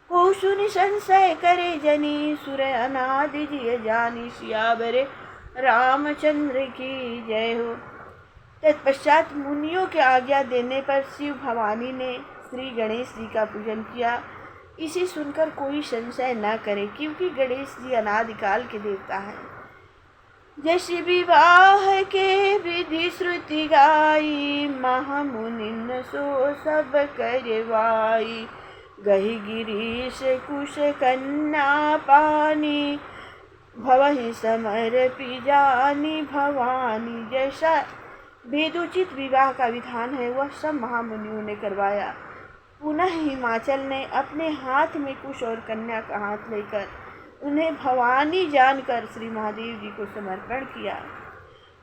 को सुनि संशय करे जनी। सुर अनादि जिय जानी, सियावर रामचंद्र की जय हो। तत्पश्चात मुनियों के आज्ञा देने पर शिव भवानी ने श्री गणेश जी का पूजन किया। इसे सुनकर कोई संशय न करे, क्योंकि गणेश जी अनादिकाल के देवता हैं। जैसे विवाह के विधि श्रुति गाई, महामुनिन सो सब करवाई। गही गिरीश कुश कन्या पानी, भवहि समर्पि जानी भवानी। जैसा वेदोचित विवाह का विधान है वह सब महामुनियों ने करवाया। पुनः हिमाचल ने अपने हाथ में कुश और कन्या का हाथ लेकर उन्हें भवानी जानकर श्री महादेव जी को समर्पण किया।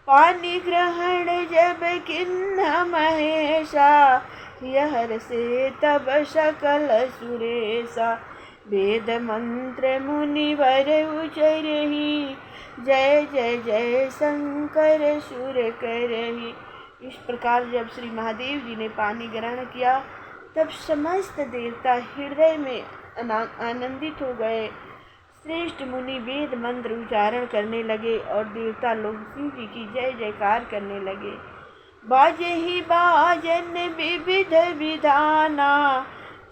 पानी ग्रहण जब किन्ह महेशा, यहर से तब सकल सुरेशा। वेद मंत्र मुनिवर उचरहि, जय जय जय शंकर सुर करहि। इस प्रकार जब श्री महादेव जी ने पानी ग्रहण किया, तब समस्त देवता हृदय में आनंदित हो गए। श्रेष्ठ मुनि वेद मंत्र उच्चारण करने लगे और देवता लोग शिव जी की जय जयकार करने लगे। बाजे ही बाजन विविध विधाना,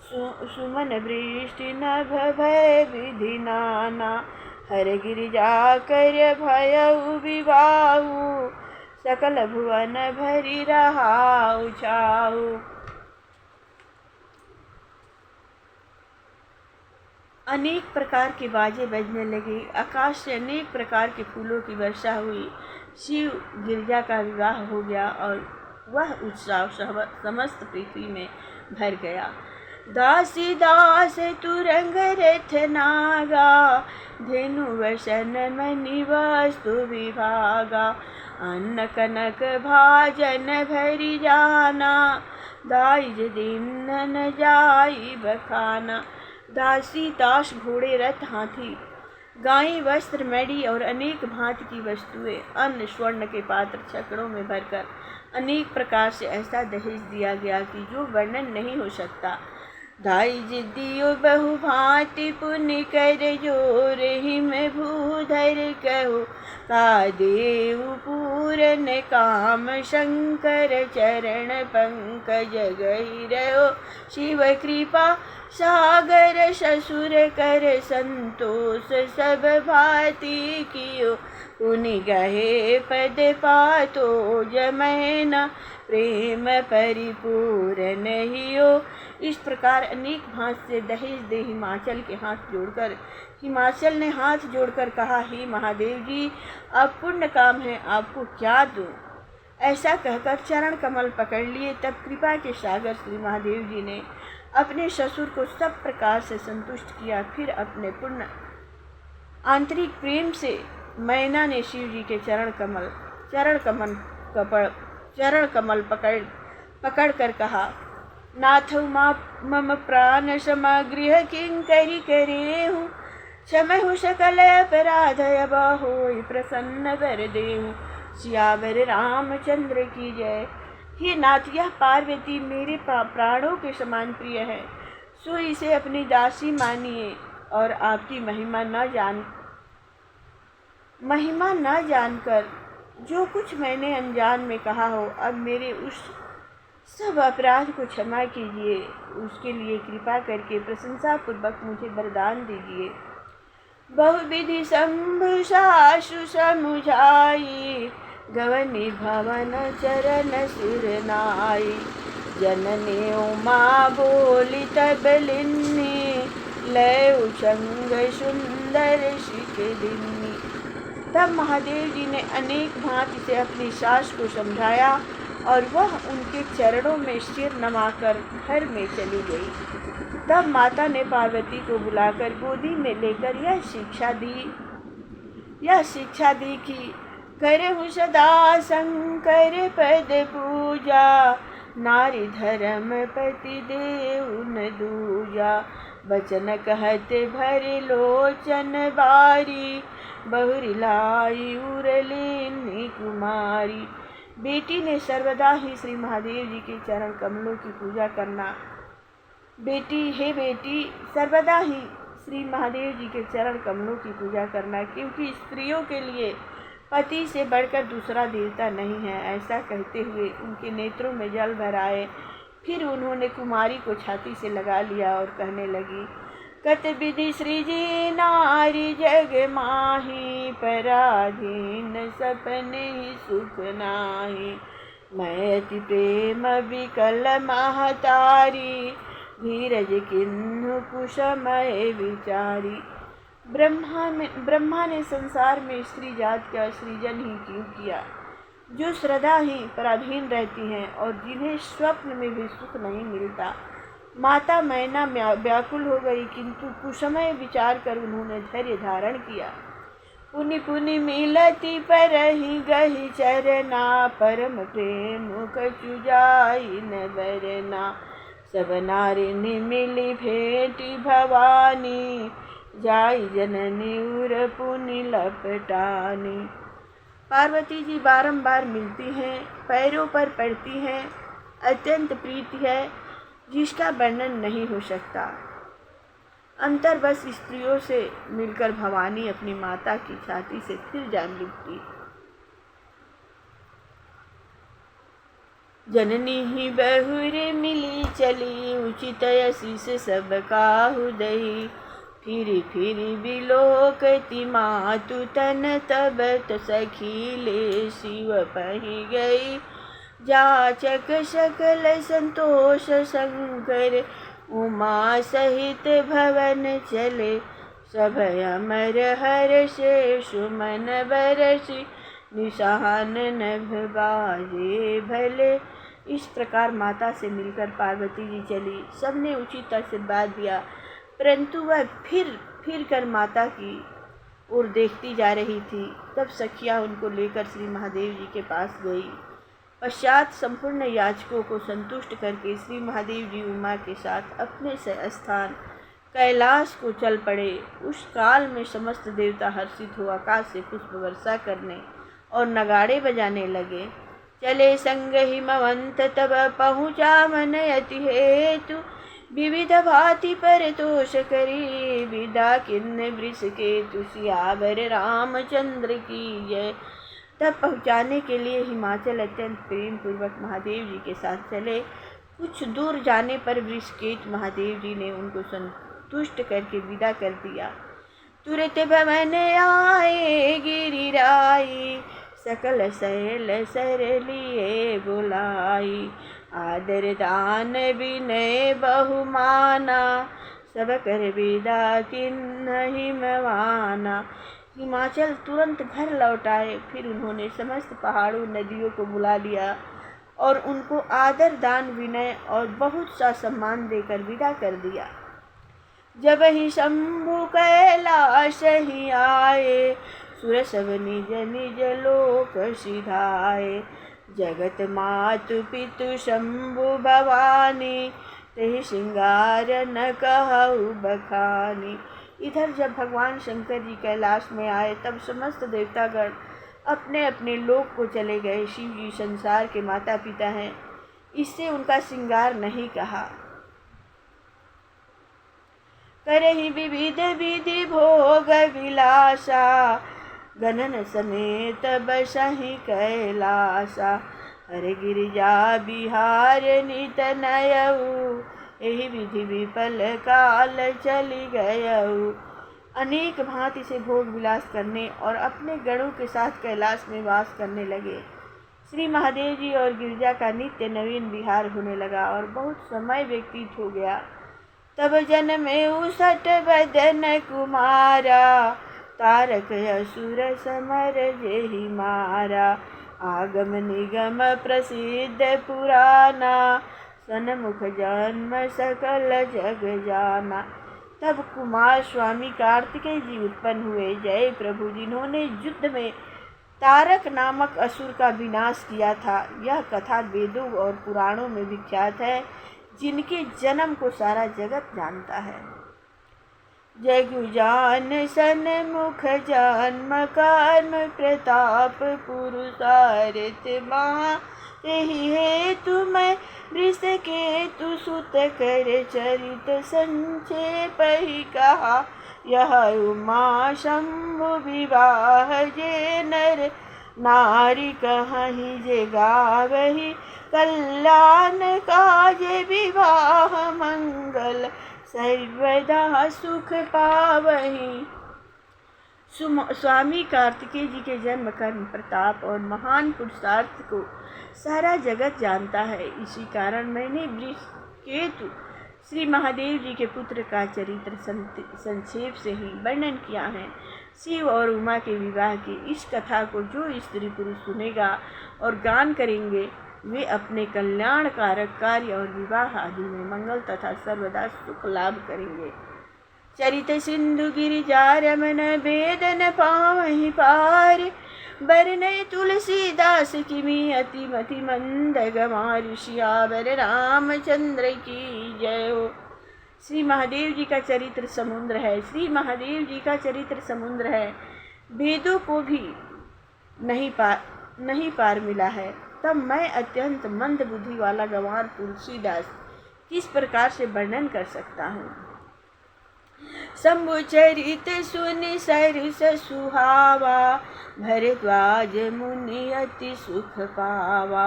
सुमन वृष्टि नभ भय विधि नाना। हर गिरिजा कर भयउ विवाहु, सकल भुवन भरि रहाउ छाऊ। अनेक प्रकार के बाजे बजने लगे, आकाश से अनेक प्रकार के फूलों की वर्षा हुई। शिव गिरिजा का विवाह हो गया और वह उत्सव समस्त पृथ्वी में भर गया। दासी दास तुरंग रथ नागा, धेनु वसन मणि वस्तु विभागा। अन्न कनक भाजन भरि जाना, दाई दिन न जाई बखाना। दासी, ताश, घोड़े, रथ, हाथी, गायें, वस्त्र, मणि और अनेक भांति की वस्तुएं, अन्न, स्वर्ण के पात्र छकड़ों में भरकर अनेक प्रकार से ऐसा दहेज दिया गया कि जो वर्णन नहीं हो सकता। दाई जिदियो बहु भांति पुण्य कर जोर हिम भूधर कहो का देव पूरन काम शंकर चरण पंकज गई रहो शिव कृपा सागर ससुर कर संतोष सब भांति कियो पुनि गहे पद पातो जमैना प्रेम परिपूर्ण हियो। इस प्रकार अनेक भांति से दहेज दे हिमाचल ने हाथ जोड़कर कहा, हे महादेव जी, अब पुण्य काम है, आपको क्या दूं? ऐसा कहकर चरण कमल पकड़ लिए। तब कृपा के सागर श्री महादेव जी ने अपने ससुर को सब प्रकार से संतुष्ट किया। फिर अपने पूर्ण आंतरिक प्रेम से मैना ने शिव जी के चरण कमल पकड़ कर कहा, नाथ मम प्राण समगृह किंकरी करेहु क्षमहु सकल अपराध अब होई प्रसन्न वर देहु। सियावर रामचंद्र की जय। हे नाथ, यह पार्वती मेरे प्राणों के समान प्रिय है, सो इसे अपनी दासी मानिए और आपकी महिमा न जानकर जो कुछ मैंने अनजान में कहा हो, अब मेरे उस सब अपराध को क्षमा कीजिए। उसके लिए कृपा करके प्रशंसा पूर्वक मुझे वरदान दीजिए। बहुविधि शंभु सासु समुझाई गवनी भवन चरण सिर नाई। जननी उमा बोली तब लिन्नी लय उचंग सुंदर शिख दिन्नी। तब महादेव जी ने अनेक भांति से अपनी सास को समझाया और वह उनके चरणों में सिर नमाकर घर में चली गई। तब माता ने पार्वती को बुलाकर गोदी में लेकर यह शिक्षा दी कि करहु सदा शंकर पद पूजा नारी धर्म पति देव न दूजा। बचन कहते भर लोचन बारी बहुरी लाई उरलेनी कुमारी। बेटी ने सर्वदा ही श्री महादेव जी के चरण कमलों की पूजा करना। बेटी सर्वदा ही श्री महादेव जी के चरण कमलों की पूजा करना, क्योंकि स्त्रियों के लिए पति से बढ़कर दूसरा देवता नहीं है। ऐसा कहते हुए उनके नेत्रों में जल भर आए। फिर उन्होंने कुमारी को छाती से लगा लिया और कहने लगी, कत विधि सृजी नारी जग माही पराधीन सपने ही सुख नाही। मैं अति प्रेम विकल महतारी धीरज किन्हु कुशमय विचारी। ब्रह्मा ने संसार में स्त्री जात का सृजन ही क्यों किया, जो श्रद्धा ही पराधीन रहती हैं और जिन्हें स्वप्न में भी सुख नहीं मिलता। माता मैना व्याकुल हो गई, किंतु कुसमय विचार कर उन्होंने धैर्य धारण किया। पुनि पुनि मिलती पर ही गही चरना परम प्रेम कछु जाई न बरना। सब नारिनी मिली भेटी भवानी जाई जननी उर पुनि लपटानी। पार्वती जी बारंबार मिलती हैं, पैरों पर पड़ती हैं। अत्यंत प्रीति है जिसका वर्णन नहीं हो सकता। अंतर्वश स्त्रियों से मिलकर भवानी अपनी माता की छाती से फिर जान लिपटी। जननी ही बहुरे मिली चली उचित आशीष सब काहु दई। फिरी फिरी बिलोकती मातु तन तब सखी ले शिव पही गई। जाचक सकल संतोष शंकर उमा सहित भवन चले। सब अमर हर्ष सुमन बरसी निशान नभ बाजे भले। इस प्रकार माता से मिलकर पार्वती जी चली। सबने उचित आशीर्वाद दिया, परंतु वह फिर कर माता की ओर देखती जा रही थी। तब सखियाँ उनको लेकर श्री महादेव जी के पास गई। पश्चात संपूर्ण याचकों को संतुष्ट करके श्री महादेव जी उमा के साथ अपने स्थान कैलाश को चल पड़े। उस काल में समस्त देवता हर्षित हो आकाश से पुष्प वर्षा करने और नगाड़े बजाने लगे। चले संग हिमवंत तब पहुँचा मन अति हेतु, विविध भांति पर तोष करी, विदा किन्न वृष केतु, सियावर रामचंद्र की जय। तब पहुँचाने के लिए हिमाचल अत्यंत प्रेम पूर्वक महादेव जी के साथ चले। कुछ दूर जाने पर वृषकेत महादेव जी ने उनको संतुष्ट करके विदा कर दिया। तुरत भवन आए गिरिराई, सकल शैल सर लिए बुलाई, आदर दान विनय बहुमाना, सब कर विदा किन्न हिमवाना। हिमाचल तुरंत घर लौट आए। फिर उन्होंने समस्त पहाड़ों नदियों को बुला लिया और उनको आदर दान विनय और बहुत सा सम्मान देकर विदा कर दिया। जब ही शंभु कैलाश ही आए, सुर सब निज निज लोक सिधाए, जगत मातु पितु शंभु भवानी, तेहि श्रृंगार न कहु बखानी। इधर जब भगवान शंकर जी कैलाश में आए तब समस्त देवतागण अपने अपने लोक को चले गए। शिव जी संसार के माता पिता हैं, इससे उनका श्रृंगार नहीं कहा। करहि विविध विधि भोग विलासा, गणन समेत बसहि कैलासा, हर गिरिजा बिहार नित नयऊ, यही विधि विफल काल चली गयऊ। अनेक भांति से भोग विलास करने और अपने गणों के साथ कैलाश में वास करने लगे। श्री महादेव जी और गिरिजा का नित्य नवीन विहार होने लगा और बहुत समय व्यतीत हो गया। तब जन्मे उसठ बदन कुमारा, तारक असुर समर जेहि मारा, आगम निगम प्रसिद्ध पुराना, सनमुख जन्म सकल जग जाना। तब कुमार स्वामी कार्तिकेय जी उत्पन्न हुए। जय प्रभु, जिन्होंने युद्ध में तारक नामक असुर का विनाश किया था। यह कथा वेदों और पुराणों में विख्यात है, जिनके जन्म को सारा जगत जानता है। जगु जान सनमुख जन्म कर्म प्रताप पुरुषार्थ महा, तेहि हेतु मैं वृषकेतु सुत कर चरित संक्षेप ही कहा। यह उमा शंभु विवाह जे नर नारी कहीं जे गावही, कल्याण काज विवाह मंगल सर्वदा सुख पावही। स्वामी कार्तिकेय जी के जन्म कर्म प्रताप और महान पुरुषार्थ को सारा जगत जानता है। इसी कारण मैंने वृषकेतु श्री महादेव जी के पुत्र का चरित्र संक्षेप से ही वर्णन किया है। शिव और उमा के विवाह की इस कथा को जो स्त्री पुरुष सुनेगा और गान करेंगे, वे अपने कल्याणकारक कार्य और विवाह आदि में मंगल तथा सर्वदा सुख लाभ करेंगे। चरित सिंधु गिरिजा रमन वेदन पावहि पार, बरनय तुलसीदास किमी अति मति मंद गमार, सियावर रामचंद्र की जय हो। श्री महादेव जी का चरित्र समुद्र है। श्री महादेव जी का चरित्र समुद्र है, वेदों को भी नहीं पार मिला है। तब मैं अत्यंत मंद बुद्धि वाला गंवार तुलसीदास किस प्रकार से वर्णन कर सकता हूँ। शंभु चरित सुनि सरस सुहावा, भरद्वाज मुनि अति सुख पावा,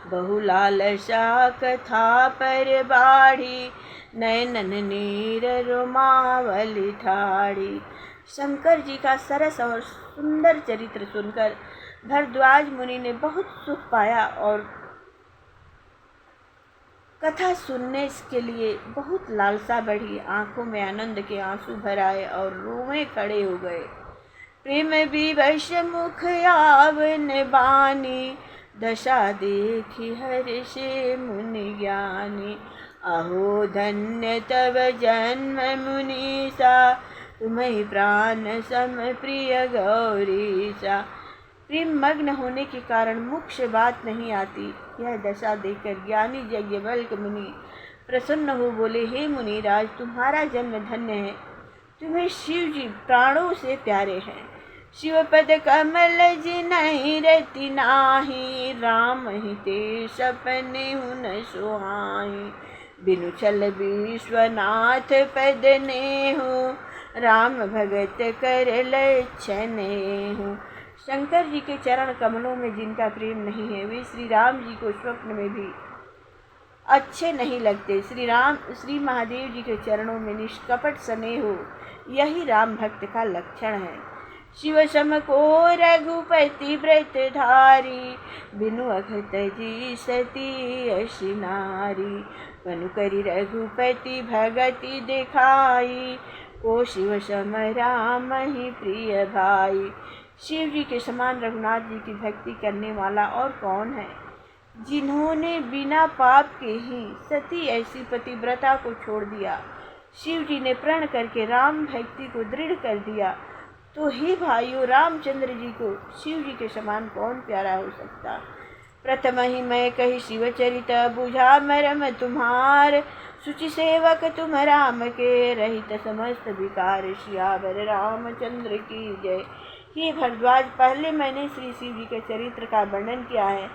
बहुलालसा कथा पर बाढ़ी, नयनन नीर रोमावली ठाड़ी। शंकर जी का सरस और सुंदर चरित्र सुनकर भरद्वाज मुनि ने बहुत सुख पाया और कथा सुनने के लिए बहुत लालसा बढ़ी। आंखों में आनंद के आंसू भर आए और रोंवे खड़े हो गए। प्रेम विवश मुख आवन बानी, दशा देखी हर्षे मुनि ज्ञानी। अहो धन्य तव जन्म मुनीसा, तुम्हें प्राण सम प्रिय गौरीसा। प्रेम मग्न होने के कारण मुख्य बात नहीं आती। यह दशा देखकर ज्ञानी यज्ञवल्क्य मुनि प्रसन्न हो बोले, हे मुनिराज, तुम्हारा जन्म धन्य है। तुम्हें शिव जी प्राणों से प्यारे हैं। शिव पद कमल जिनहि रति नाही, राम ही ते सपने हुन सुहाई। बिनु छल विश्वनाथ पद नेहु, राम भगत कर लक्षण हूँ। शंकर जी के चरण कमलों में जिनका प्रेम नहीं है, वे श्री राम जी को स्वप्न में भी अच्छे नहीं लगते। श्री महादेव जी के चरणों में निष्कपट स्नेह हो, यही राम भक्त का लक्षण है। शिव सम को रघुपति व्रत धारी, बिनु अघत जी सती असी नारी। बनु करी रघुपति भगति दिखाई, को शिव सम राम ही प्रिय भाई। शिव जी के समान रघुनाथ जी की भक्ति करने वाला और कौन है? जिन्होंने बिना पाप के ही सती ऐसी पतिव्रता को छोड़ दिया। शिव जी ने प्रण करके राम भक्ति को दृढ़ कर दिया। तो हे भाइयों, रामचंद्र जी को शिव जी के समान कौन प्यारा हो सकता? प्रथम ही मैं कही शिव चरित, बुझा मरम तुम्हार। सुचि सेवक तुम राम के, रहित समस्त विकार। सियावर रामचंद्र की जय। हे भरद्वाज, पहले मैंने श्री शिव जी के चरित्र का वर्णन किया है,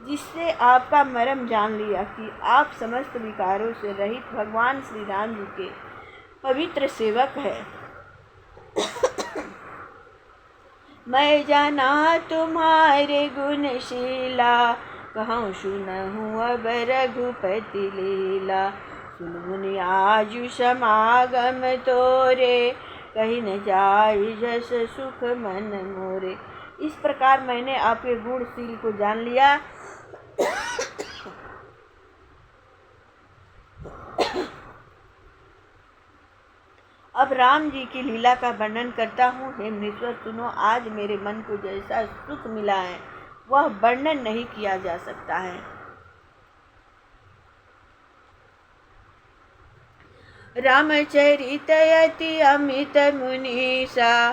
जिससे आपका मर्म जान लिया कि आप समस्त विकारों से रहित भगवान श्री राम जी के पवित्र सेवक हैं। मैं जाना तुम्हारे गुणशीला, कहूँ सुनहूँ अब रघुपति लीला। सुन मुनि आजु समागम तोरे, कहीं न जाय जस सुख मन मोरे। इस प्रकार मैंने आपके गुणशील को जान लिया। अब राम जी की लीला का वर्णन करता हूँ। हे मुनीश्वर, सुनो, आज मेरे मन को जैसा सुख मिला है वह वर्णन नहीं किया जा सकता है। रामचरित अति अमित मुनीसा,